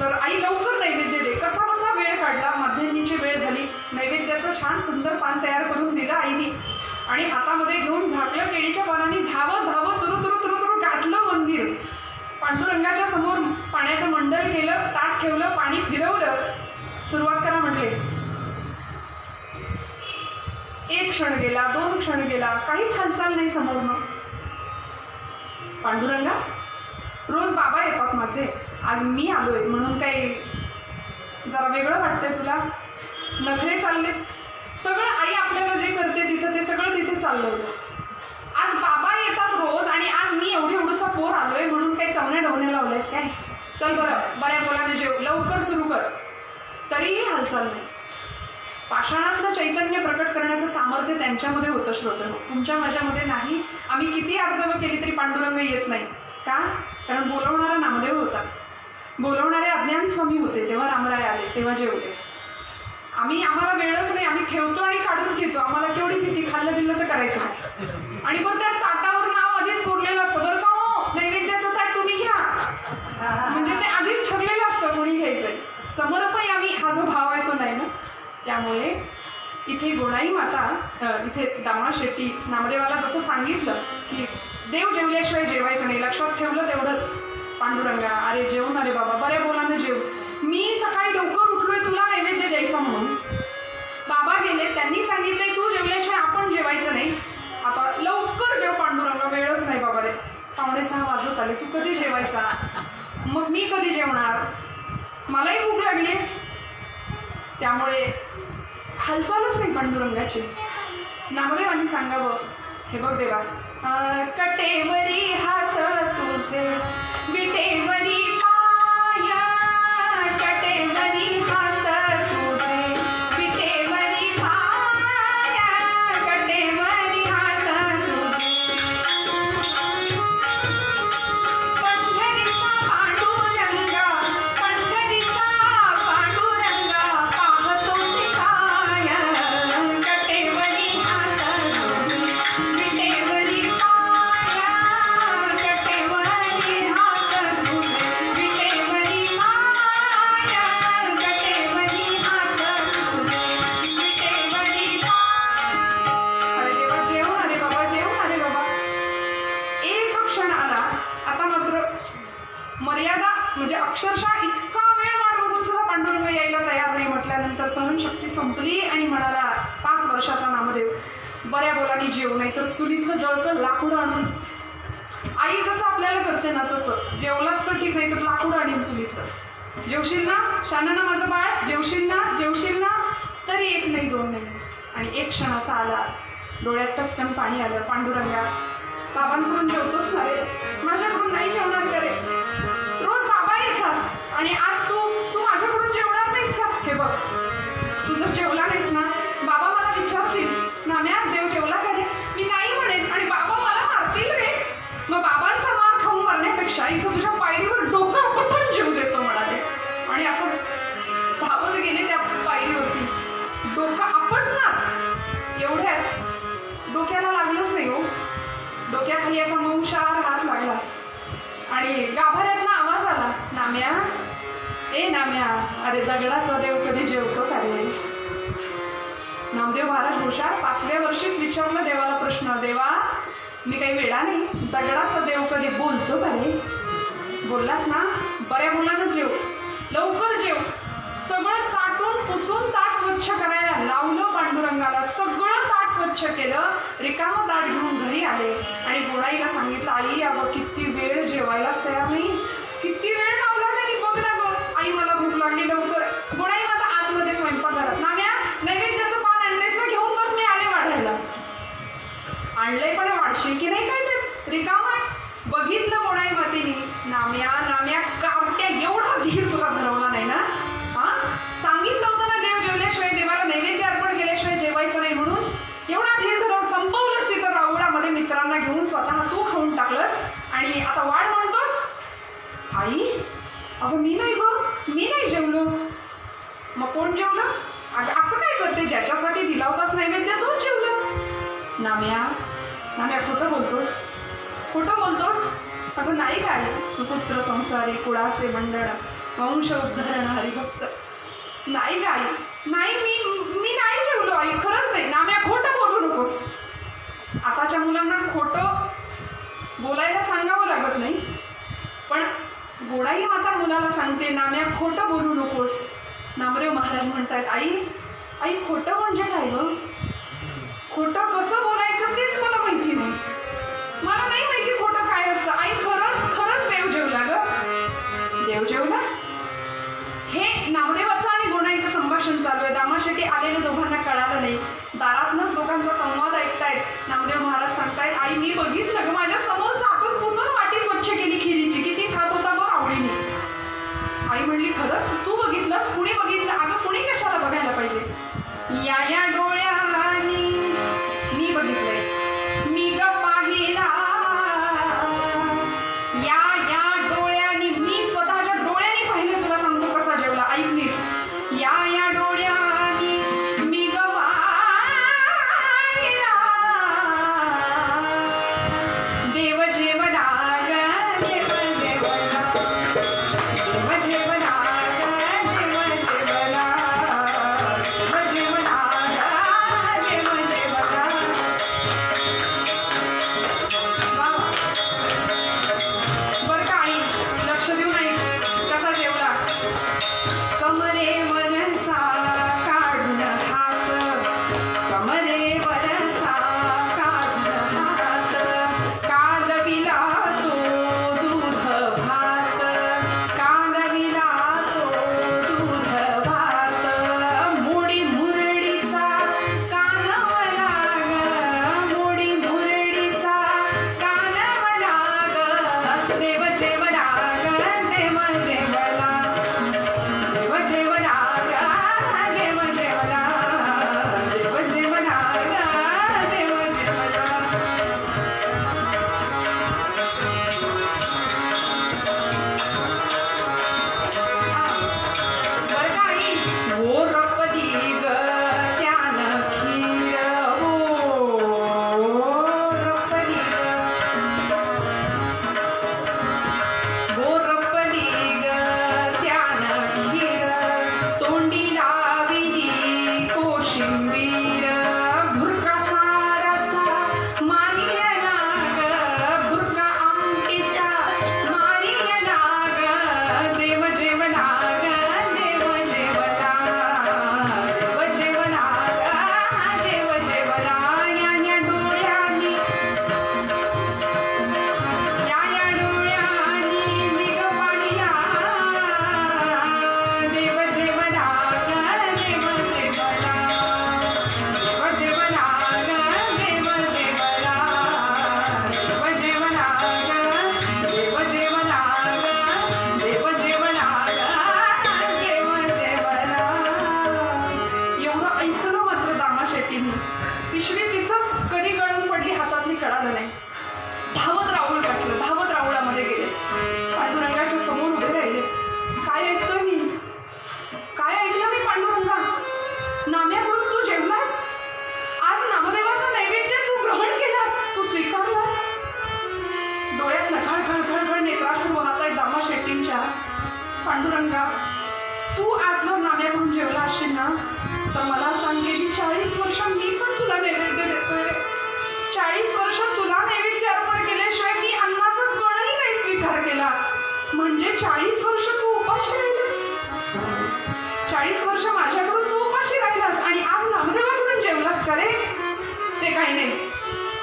तर आई लवकर नैवेद्य दे. कसा बसा वेळ काढला. मध्यान्नीची वेळ झाली. नैवेद्याचं छान सुंदर पान तयार करून दिलं आईने आणि हातामध्ये घेऊन झाकलं केळीच्या पानाने. धावत तुरु गाठलं मंदिर. पांडुरंगाच्या समोर पाण्याचं मंडल केलं, ताट ठेवलं, पाणी फिरवलं. सुरुवात करा म्हटले. 1 क्षण गेला, 2 क्षण गेला, काहीच हालचाल नाही समोरनं. पांडुरंगा, रोज बाबा येतात माझे, आज मी आलोय म्हणून काही जरा वेगळं वाटतंय तुला? नखरे चालले सगळं. आई आपल्याला जे करते तिथं ते सगळं तिथे चाललं होतं. आज बाबा येतात रोज आणि आज मी एवढूसा पोर आलोय म्हणून काही चवण्या डवण्या लावल्यास काय? चल बरं, बऱ्या बोलाने जेव, लवकर सुरू कर. तरीही हालचाल नाही. पाषाणातलं चैतन्य प्रकट करण्याचं सामर्थ्य त्यांच्यामध्ये होतं श्रोतनो, तुमच्या माझ्यामध्ये नाही. आम्ही किती अर्जवं केली तरी पांडुरंग येत नाही. का? कारण बोलवणारा नामदेव होता, बोलवणारे अज्ञान स्वामी होते. तेव्हा रामराय आले, तेव्हा जेवले. आम्हाला वेळच नाही, आम्ही ठेवतो आणि काढून घेतो. आम्हाला केवढी भीती, खाल्लं बिल्लं तर करायचं आहे. आणि बरं त्या ताटावर नाव आधीच कोरलेलं असतं, बरं का हो, नैवेद्याचं ताट तुम्ही घ्या, म्हणजे ते आधीच ठरलेलं असतं कोणी घ्यायचंय. समर्पय आम्ही, हा जो भाव आहे तो नाही ना. त्यामुळे इथे गोणाई माता, इथे दामाशेट्टी नामदेवाला जसं सांगितलं की देव जेवल्याशिवाय जेवायचं नाही, लक्षात ठेवलं तेवढंच. पांडुरंगा, अरे जेवून अरे बाबा, बऱ्या बोलानं जेव. मी सकाळी लवकर उठलोय तुला नैवेद्य द्यायचा म्हणून. बाबा गेले, त्यांनी सांगितलंय तू जेवल्याशिवाय आपण जेवायचं नाही, आता लवकर जेव पांडुरंगा, वेळच नाही बाबा रे. 5:45 वाजत आले, तू कधी जेवायचा? मग मी कधी जेवणार? मलाही भूक लागली. त्यामुळे हालचालच नाही पांडुरंगाची. नामदेवांनी सांगावं, हे बघ देवा, कटेवरी हात तुझे, विटेवरी पाय, कटेवरी हात तुझे, विटेवरी पाय, कटेवरी हात तुझे. पंढरीच्या पांडुरंगा, पंढरीच्या पांडुरंगा, पाहतोसी काय, कटेवरी हात तुझे, विटेवरी पाय, कटेवरी हात तुझे, विटेवरी पाय, कटेवरी हात तुझे, विटेवरी पाय. अरे देवा, जेवून अरे बाबा, जेवून अरे बाबा. एक क्षण आला. आता मात्र मर्यादा, म्हणजे अक्षरशः इतका वेळ वाट बघून सुद्धा पांडुरंग यायला तयार नाही म्हटल्यानंतर सहनशक्ती संपली आणि म्हणाला, 5 वर्षाचा नामदेव, बऱ्या बोलाने जेव, नाही तर चुलीतलं जळकं लाकूड आणून. आई जसं आपल्याला करते ना तसं, जेवलास तर ठीक, नाही तर लाकूड आणीन चुलीतलं. जेवशील ना शानाना माझं बाळ, जेवशील ना. तरी 1 नाही 2 नाही. आणि एक क्षण असा आला, डोळ्यात टचकन पाणी आलं. पांडुरंगा, बाबांकडून जेवतोस ना रे, माझ्याकडून नाही जेवणार का रे? रोज बाबा येतात आणि आज तू माझ्याकडून जेवणार नाहीस का? हे बघ, तू जर जेवला नाहीस ना, बाबा मला विचारतील, नाम्या देव जेवला का रे? मी नाही म्हणेन आणि बाबा मला मारतील रे. मग बाबांचा मार खाऊन मरण्यापेक्षा इथं तुझ्या पायरीवर डोकं आपटून जीव देतो म्हणाले. आणि असं धावत गेले त्या पायरीवरती. डोकं आपटणार एवढ्यात डोक्याला लागलंच नाही हो. डोक्याखाली असा मऊशार हात लागला आणि गाभाऱ्यातनं आवाज आला, नाम्या, ए नाम्या, अरे दगडाचा देव कधी जेवतो का रे? नामदेव महाराज हुशार, 5व्या वर्षीच विचारलं देवाला प्रश्न, देवा मी काही वेडा नाही, दगडाचा देव कधी बोलतो का रे? बोललास ना, बऱ्या बोलानं जेव, लवकर आले आणि गोणाईला सांगितलं, आई अगं किती वेळ जेवायलाच तयार नाही, किती वेळ लावला त्यांनी, बघ ना गं आई मला भूक लागली लवकर. गोणाई आता आतमध्ये स्वयंपाकघरात, नाम्या नैवेद्याचं पान आणलेस ना, घेऊन बस, मी आले वाढायला. आणलंय पण वाढशील की नाही काय ते रिकाम आहे. बघितलं गोणाई मातेनी, नाम्या नाम्या कापट्या, एवढा धीर तुला धरवला नाही ना, हा सांगितलं होतं ना देव जेवल्याशिवाय, देवाला नैवेद्य अर्पण केल्याशिवाय जेवायचं नाही म्हणून, एवढा धीर धरवून संपवलंस तिथं रावळामध्ये मित्रांना घेऊन, स्वतः तू खाऊन टाकलंस आणि आता वाढ म्हणतोस. आई अगं मी नाही गं, मी नाही जेवलो. मग कोण जेवलं? अगं असं काय करते, ज्याच्यासाठी दिला होतास नैवेद्य तोच जेवलं. नाम्या नाम्या खोटं बोलतोस, खोटं बोलतोस. अगं नाही काय, सुपुत्र संसारी कुळाचे मंडळ, वंश उद्धरण हरिभक्त. नाही काय, नाही मी नाही जेवलो आई, खरंच नाही. नाम्या खोटं बोलू नकोस. आताच्या मुलांना खोटं बोलायला सांगावं लागत नाही, पण गोडाई माता मुलाला सांगते, नाम्या खोटं बोलू नकोस. नामदेव महाराज म्हणतायत, आई आई खोटं म्हणजे काय गं, खोटं कसं बोलायचं तेच मला माहिती नाही, मला नाही माहिती खोटं काय असतं. आई खरंच खरंच देव जेवला गं, देव जेवला. हे नामदेवाचं आणि गोणाईचं संभाषण चालू आहे. दामाशेट्टी आलेले दोघांना कळालं नाही, दारातनच दोघांचा संवाद ऐकतायत. नामदेव महाराज सांगतायत, आई मी बघितलं गं, माझ्या समोर चाटून पुसून वाटी स्वच्छ केली खिरीची, किती खात होता बघ आवडीने. आई म्हणली, खरंच तू बघितलंस? कुणी बघितलं? अगं कुणी कशाला बघायला पाहिजे, या डोळ्यानी मी बघितलंय, मी ग पाहिला, या डोळ्यानी, मी स्वतःच्या डोळ्यानी पाहिलं. तुला सांगतो कसा जेवला, ऐक नीट. या डोळ्यानी मी ग पाहिला, देव जेवला ग, देव जेवला, देव जेवला ग, देव जेवला, देव जेवला ग, देव जेवला. बरं का आई, लक्ष देऊ नाही कसा जेवला. कमरेवरचा काढून हात, कमरेवरचा काढून हात, कालविला तो दूध भात, कालविला तो दूध भात, मोडी मुरडीचा कानवला ग, मोडी मुरडीचा कानवला ग, देव जेवला ग, देव जेवला, देव जेवला ग, देव जेवला, देव जेवला ग, देव जेवला. बरं का आई, हो रपदी ग त्यानं खीर, हो रपदी ग, हो रपदी ग त्यानं खीर, तोंडी लाविली कोशिंबीर, भुरका साराचा मारियला ग, भुरका आमटीचा मारियला ग, देव जेवला ग, देव जेवला, देव जेवला ग, देव जेवला. या डोळ्यांनी, या डोळ्यांनी मी ग पाहिला, देव जेवला ग, देव जेवला, देव जेवला ग, देव जेवला, देव जेवला ग, देव जेवला ग, देव जेवला ग, देव जेवला. एवढं ऐकलं मात्र दामाशेट्टींनी, पिशवी तिथंच कधी गळून पडली हातातली कळालं नाही. धावत राऊळ गाठलं, धावत राऊळामध्ये गेले, पांडुरंगाच्या समोर उभे राहिले. काय ऐकतोय मी, काय ऐकलं मी पांडुरंगा, नाम्याकडून तू जेवलास, आज नामदेवाचा नैवेद्य तू ग्रहण केलास, तू स्वीकारलास. डोळ्यात घळ घळ घळ घळ नेत्राश्रू वाहत आहेत दामाशेट्टींच्या. पांडुरंगा, तू आज जर नाम्याकडून जेवला असशील ना, तर मला सांग, गेली 40 वर्ष मी पण तुला नैवेद्य देतोय. 40 वर्ष तुला नैवेद्य अर्पण केल्याशिवाय मी अन्नाचा कणही नाही स्वीकार केला, म्हणजे 40 वर्ष तू उपाशी राहिलास, 40 वर्ष माझ्याकडून तू उपाशी राहिलास आणि आज नामदेवाकडून जेवलास का रे. ते काही नाही,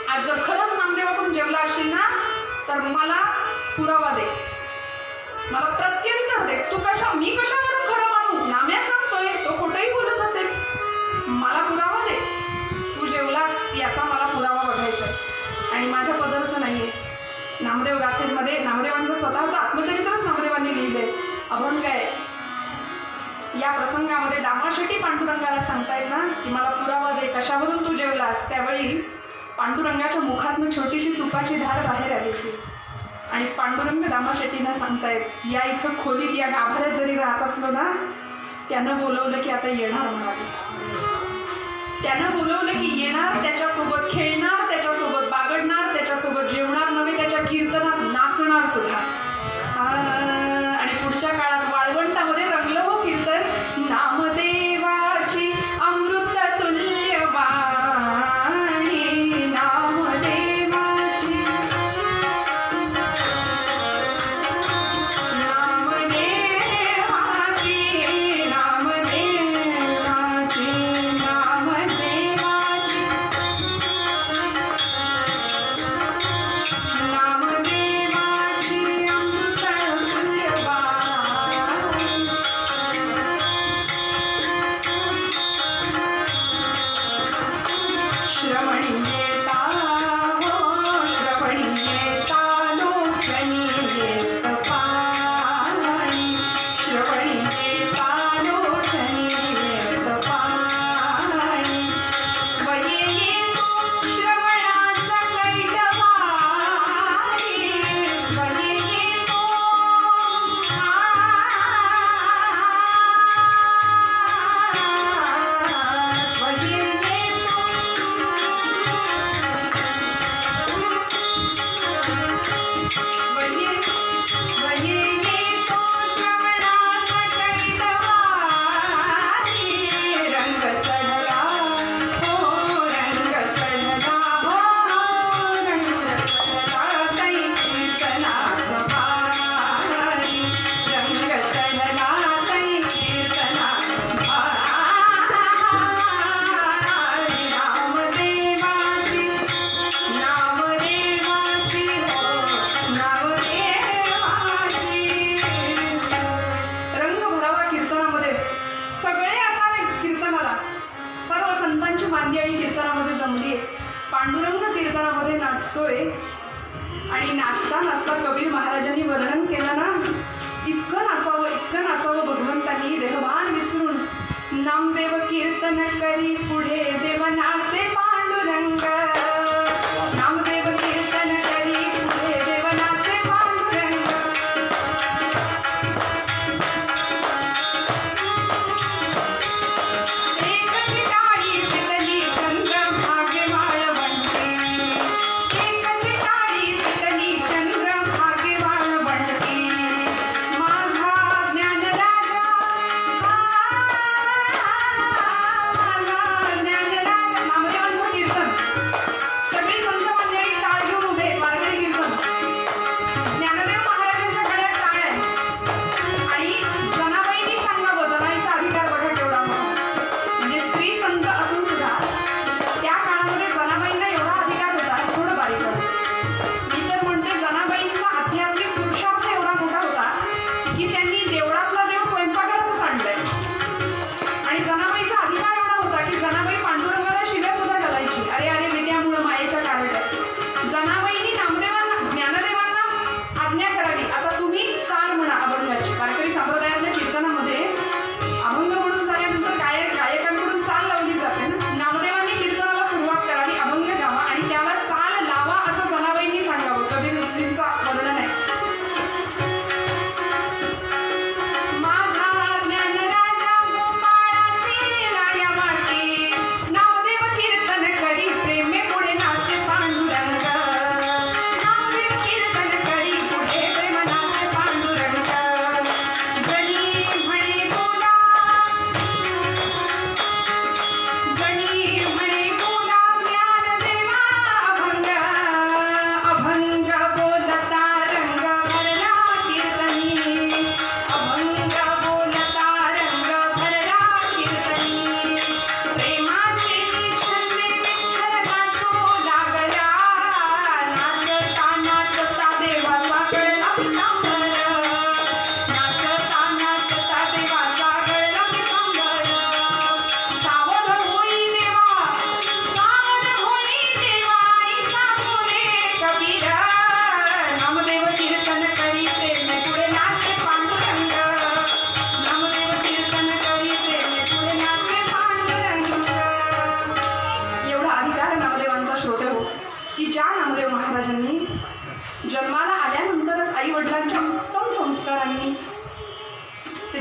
आज जर खरंच नामदेवा तर मला पुरावा दे, मला प्रत्युत्तर दे. मी कशावरून खरं मानू? नाम्या सांगतोय, तो खोटंही बोलत असेल. मला पुरावा दे, तू जेवलास याचा मला पुरावा बघायचा आहे. आणि माझ्या पदरचं नाहीये. नामदेव गाथेमध्ये नामदेवांचं स्वतःचं आत्मचरित्रच नामदेवांनी लिहिलंय, अभंग आहे. या प्रसंगामध्ये दामाशेट्टी पांडुरंगाला सांगतायत ना की मला पुरावा दे, कशावरून तू जेवलास. त्यावेळी पांडुरंगाच्या मुखातनं छोटीशी तुपाची धार बाहेर आली होती आणि पांडुरंग दामाशेट्टींना सांगतायत, या इथं खोलीत या गाभाऱ्यात जरी राहत असलो ना, त्यानं बोलवलं की आता येणार म्हणाले. त्यानं बोलवलं की येणार, त्याच्यासोबत खेळणार, त्याच्यासोबत बागडणार, त्याच्यासोबत जेवणार नव्हे, त्याच्या कीर्तनात नाचणार सुद्धा. आणि पुढच्या काळात वाळवंटामध्ये रंगलं हो कीर्तन. नामदेवाची अमृत तुल्य वाणी, नामदेवाची नामदेवाची नामदेवाची नामदेवाची नामदेवाची अमृत तुल्य वाणी. श्रवणी येता हो श्रवणी येता लोचनी येत पाणी, श्रवणी येता लोचनी येत पाणी. स्वये येतो श्रवणास कैटवारी, स्वये येतो स्वये येतो स्वये येतो श्रवणास कैटवारी. रंग चढला हो रंग चढला हो रंग चढला तै कीर्तनास भारी, रंग चढला तै कीर्तनास भारी. नामदेवाची नामदेवाची हो नामदेवाची. रंग भरावा कीर्तनामध्ये, सगळे असावे कीर्तनाला. सर्व संतांची मांदियाळी कीर्तनामध्ये जमली आहे. पांडुरंग कीर्तनामध्ये नाचतोय आणि नाचता नाचता कबीर महाराजांनी वर्णन केलं ना, इतकं नाचावं भगवंतांनी देहभान विसरून. नामदेव कीर्तन करी पुढे देव नाचे पांडुरंग, नामदेव कीर्तन करी पुढे देव नाचे पांडुरंग. एक चिटाळी पितली चंद्र भाग्य वाळवंटी, एक चिटाळी पितली चंद्र भाग्य वाळवंटी. माझा ज्ञानराजा माझा ज्ञानराजा. नामदेवांचं कीर्तन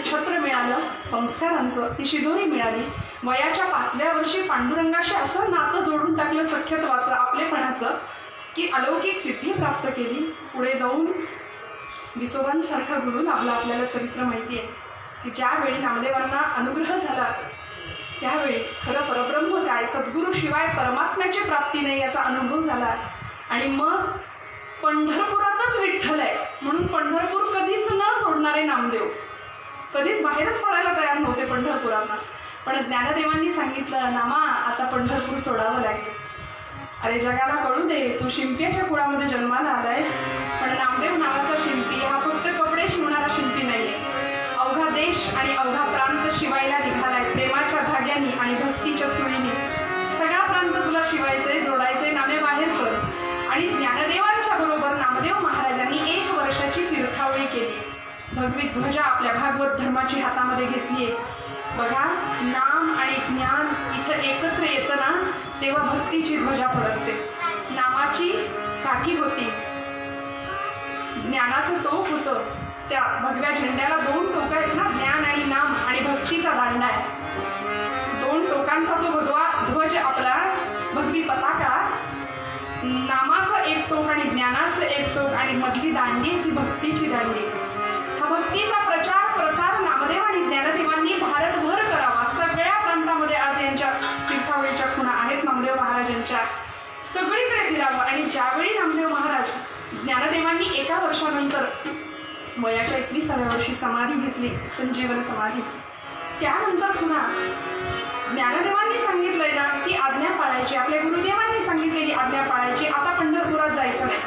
छत्र मिळालं संस्कारांचं, ती शिदोरी मिळाली. वयाच्या 5व्या वर्षी पांडुरंगाशी असं नातं जोडून टाकलं सख्यत्वाचं, आपलेपणाचं, की अलौकिक सिद्धी प्राप्त केली. पुढे जाऊन विसोबांसारखा गुरु लाभला. आपल्याला चरित्र माहिती आहे की ज्यावेळी नामदेवांना अनुग्रह झाला त्यावेळी खरं परब्रह्म काय, सद्गुरू शिवाय परमात्म्याची प्राप्ती नाही याचा अनुभव झाला. आणि मग पंढरपुरातच विठ्ठल आहे म्हणून पंढरपूर कधीच न सोडणारे नामदेव कधीच बाहेरच पडायला तयार नव्हते पंढरपुरांना. पण ज्ञानदेवांनी सांगितलं, नामा आता पंढरपूर सोडावं लागेल. अरे जगाला कळू दे, तू शिंप्याच्या कुळामध्ये जन्माला आलायस, पण नामदेव नावाचा शिंपी हा फक्त कपडे शिवणारा शिंपी नाहीये. अवघा देश आणि अवघा प्रांत शिवायला निघालाय प्रेमाच्या धाग्यानी आणि भक्तीच्या सुईने. सगळा प्रांत तुला शिवायचंय, जोडायचंय, नामे बाहेर चल. आणि ज्ञानदेवांच्या बरोबर नामदेव महाराजांनी 1 वर्षाची तीर्थावळी केली. भगवी ध्वजा आपल्या भागवत धर्माची हातामध्ये घेतलीये. बघा, नाम आणि ज्ञान इथं एकत्र येतं ना तेव्हा भक्तीची ध्वजा फडकते. नामाची काठी होती, ज्ञानाचं टोक होतं. त्या भगव्या झेंड्याला 2 टोकं आहेत ना, ज्ञान आणि नाम, आणि भक्तीचा दांडा आहे. 2 टोकांचा तो भगवा ध्वज आपला भगवी पताका. नामाचं एक टोक आणि ज्ञानाचं एक टोक आणि मधली दांडी ती भक्तीची दांडी. हा भक्तीचा प्रचार प्रसार नामदेव आणि ज्ञानदेवांनी भारतभर करावा. सगळ्या प्रांतामध्ये आज यांच्या तीर्थावळीच्या खुणा आहेत नामदेव महाराजांच्या. सगळीकडे फिरावं. आणि ज्यावेळी नामदेव महाराज ज्ञानदेवांनी 1 वर्षानंतर वयाच्या 21व्या वर्षी समाधी घेतली, संजीवन समाधी, त्यानंतर सुद्धा ज्ञानदेवांनी सांगितलंय ना ती आज्ञा पाळायची, आपल्या गुरुदेवांनी सांगितलेली आज्ञा पाळायची. आता पंढरपुरात जायचं नाही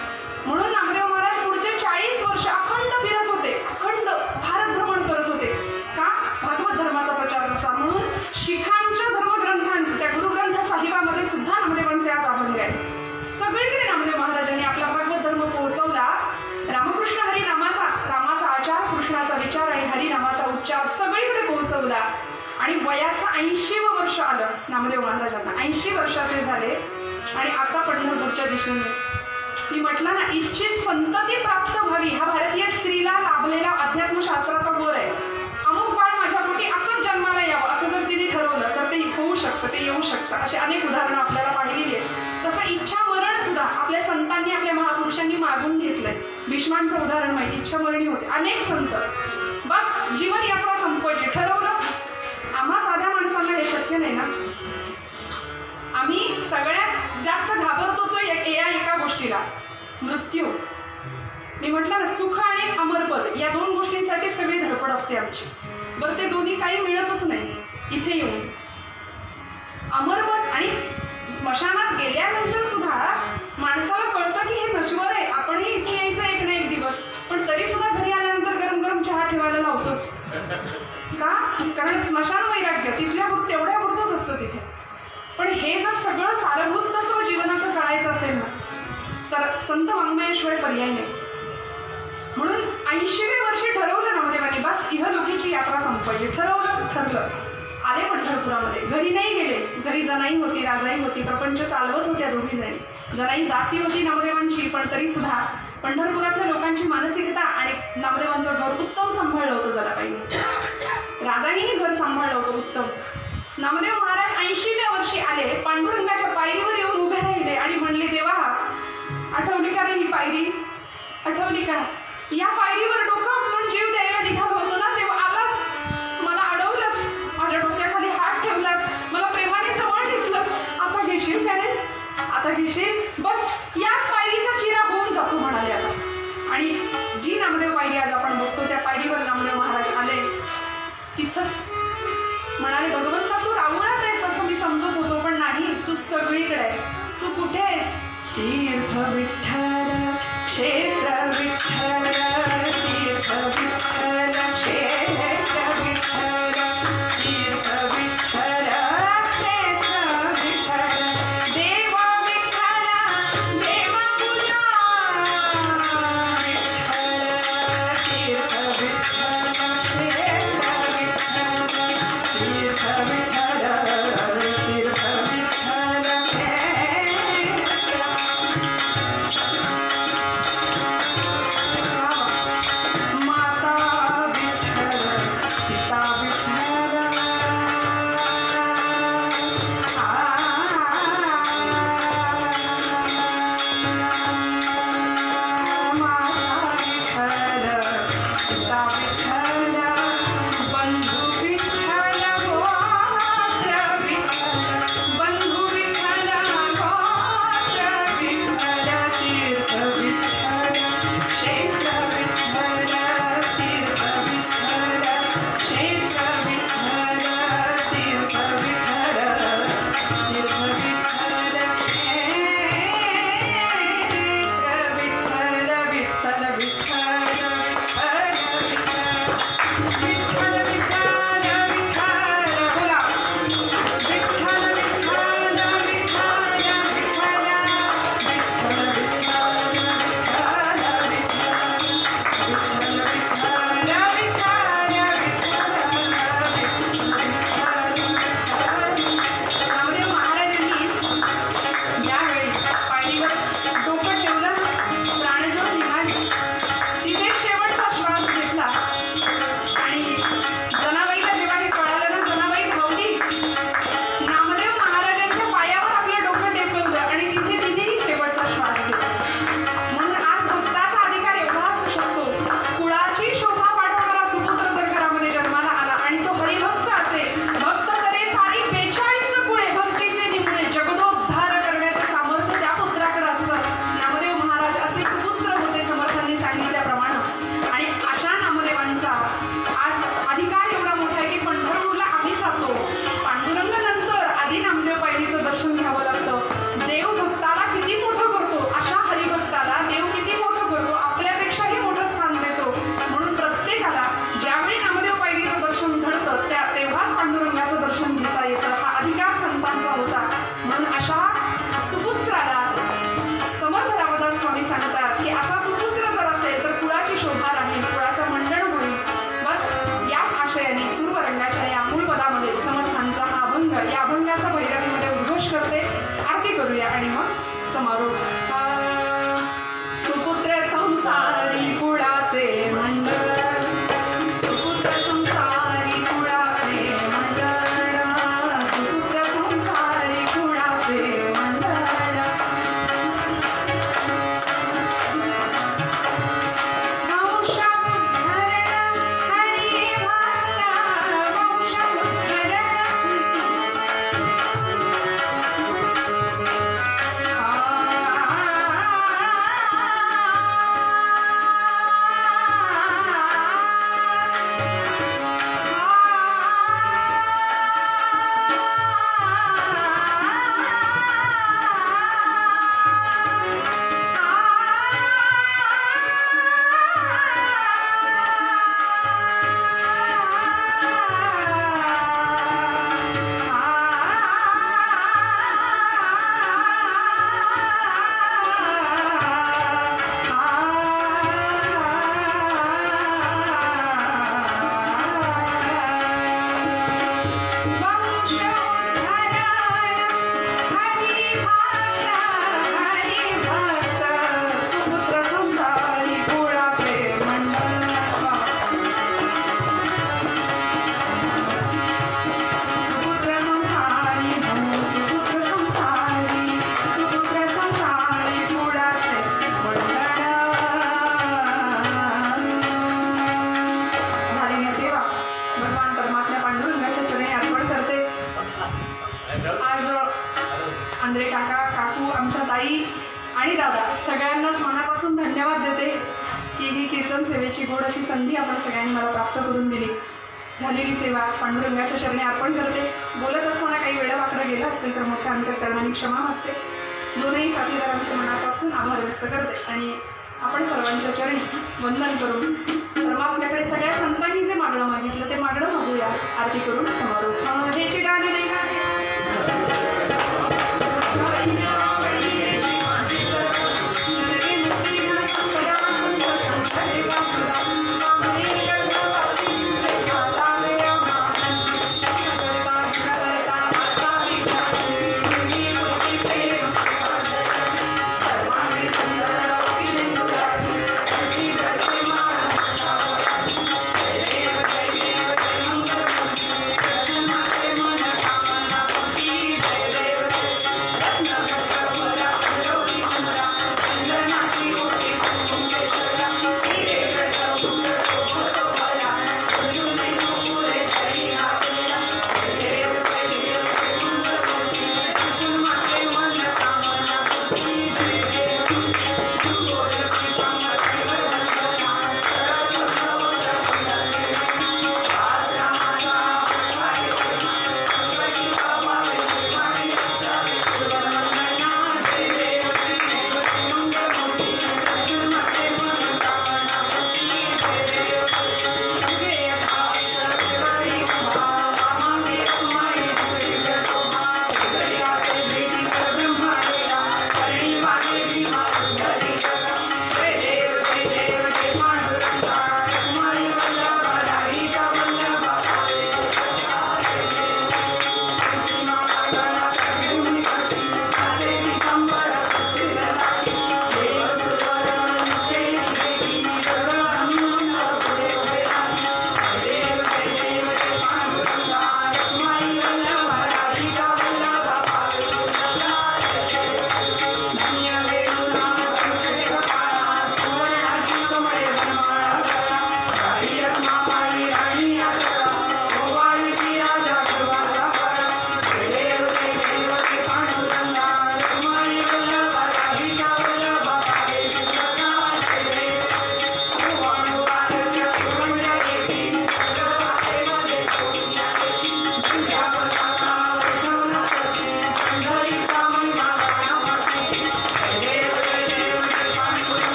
म्हणून नामदेव महाराज पुढचे 40 वर्ष अखंड फिरत होते, अखंड भारत भ्रमण करत होते. का? भागवत धर्माचा प्रचार प्रसार म्हणून. शिखांच्या धर्मग्रंथांत त्या गुरुग्रंथ साहिबामध्ये सुद्धा नामदेवांचे आज अभंग आहे. सगळीकडे नामदेव महाराजांनी आपला भागवत धर्म पोहोचवला. रामकृष्ण हरी रामाचा आचार, कृष्णाचा विचार आणि हरिनामाचा उच्चार सगळीकडे पोहोचवला. आणि वयाचं 80वं वर्ष आलं नामदेव महाराजांना. 80 वर्षाचे झाले आणि आता पंढरपूरच्या दिशेने. मी म्हटलं ना, इच्छित संतती प्राप्त व्हावी हा भारतीय स्त्रीला लाभलेला अध्यात्मशास्त्राचा वर आहे. अमुक बाळ माझ्या पोटी असंच जन्माला यावं असं जर तिने ठरवलं तर ते होऊ शकतं, ते येऊ शकतं. अशी अनेक उदाहरणं आपल्याला पाहिलेली आहेत. तसं इच्छा मरण सुद्धा आपल्या संतांनी, आपल्या महापुरुषांनी मागून घेतलंय. भीष्मांचं उदाहरण माहिती, इच्छा मरणी होते. अनेक संत बस जीवन यात्रा संपवायची ठरवलं. आम्हा साध्या माणसांना हे शक्य नाही ना. आम्ही सगळ्यात जास्त घाबरतो तो एका गोष्टीला, मृत्यू. मी म्हटलं ना, सुख आणि अमरपद या 2 गोष्टींसाठी सगळी धडपड असते आमची. बरं, ते दोन्ही काही मिळतच नाही इथे येऊन. अमरपद आणि स्मशानात गेल्यानंतर सुद्धा माणसाला कळतं की हे नश्वर आहे. आपणही इथे यायचं एक ना एक दिवस, पण तरी सुद्धा घरी आल्यानंतर गरम गरम चहा ठेवायला लावतोच. का? कारण स्मशान वैराग्य तेवढ्या पुरतंच असतं तिथे. पण हे जर सगळं सारभूत तत्व जीवनाचं कळायचं असेल ना तर संत वाङ्मयाशिवाय पर्याय नाही. म्हणून 80व्या वर्षी ठरवलं नामदेवांनी, बस इहलोकीची यात्रा संपवायची. ठरलं. आले पंढरपुरामध्ये. घरी नाही गेले. घरी जनाई होती, राजाई होती, प्रपंच चालवत होत्या 2 जणी. जनाई दासी होती नामदेवांची, पण तरी सुद्धा पंढरपुरातल्या लोकांची मानसिकता आणि नामदेवांचं घर उत्तम सांभाळलं होतं जरा पाहिजे. राजाईने घर सांभाळलं होतं उत्तम. नामदेव महाराज 80व्या वर्षी आले, पांडुरंगाच्या पायरीवर येऊन उभे राहिले आणि म्हणले, देवा आठवली का रे ही पायरी? आठवली का? या पायरीवर डोकं आपटून जीव द्यायला निघालो होतो ना, तेव्हा आलास, मला अडवलंस, माझ्या डोक्याखाली हात ठेवलास, मला प्रेमाने जवळ घेतलंस. आता घेशील का रे? आता घेशील? बस याच पायरीचा चिरा होऊन जातो म्हणाले आता. आणि जी नामदेव पायरी आज आपण बघतो त्या पायरीवर नामदेव महाराज आले. तिथंच म्हणाले, भगवंता तू रावणात आहेस असं मी समजत होतो, पण नाही, तू सगळीकडे आहे. तू कुठे आहेस? तीर्थ विठ्ठल क्षेत्र विठ्ठल, तीर्थ विठ्ठल क्षेत्र विठ्ठल, तीर्थ विठ्ठल क्षेत्र विठ्ठल, देवा विठ्ठल देवा पूजा विठ्ठल, तीर्थ विठ्ठल क्षेत्र विठ्ठल, तीर्थ विठ्ठल, तीर्थ विठ्ठल क्षेत्र. आंद्रे काका, काकू, आमच्या ताई आणि दादा सगळ्यांनाच मनापासून धन्यवाद देते की ही कीर्तन सेवेची गोड अशी संधी आपण सगळ्यांनी मला प्राप्त करून दिली. झालेली सेवा पांडुरंगाच्या चरणी अर्पण करते. बोलत असताना काही वेळावाकडं गेलं असेल तर मोठ्या अंतःकरणाने क्षमा मागते. दोनही साथीदारांचे मनापासून आभार व्यक्त करते आणि आपण सर्वांच्या चरणी वंदन करून परमात्म्याकडे सगळ्या संतांनी जे मागणं मागितलं ते मागणं मागूया.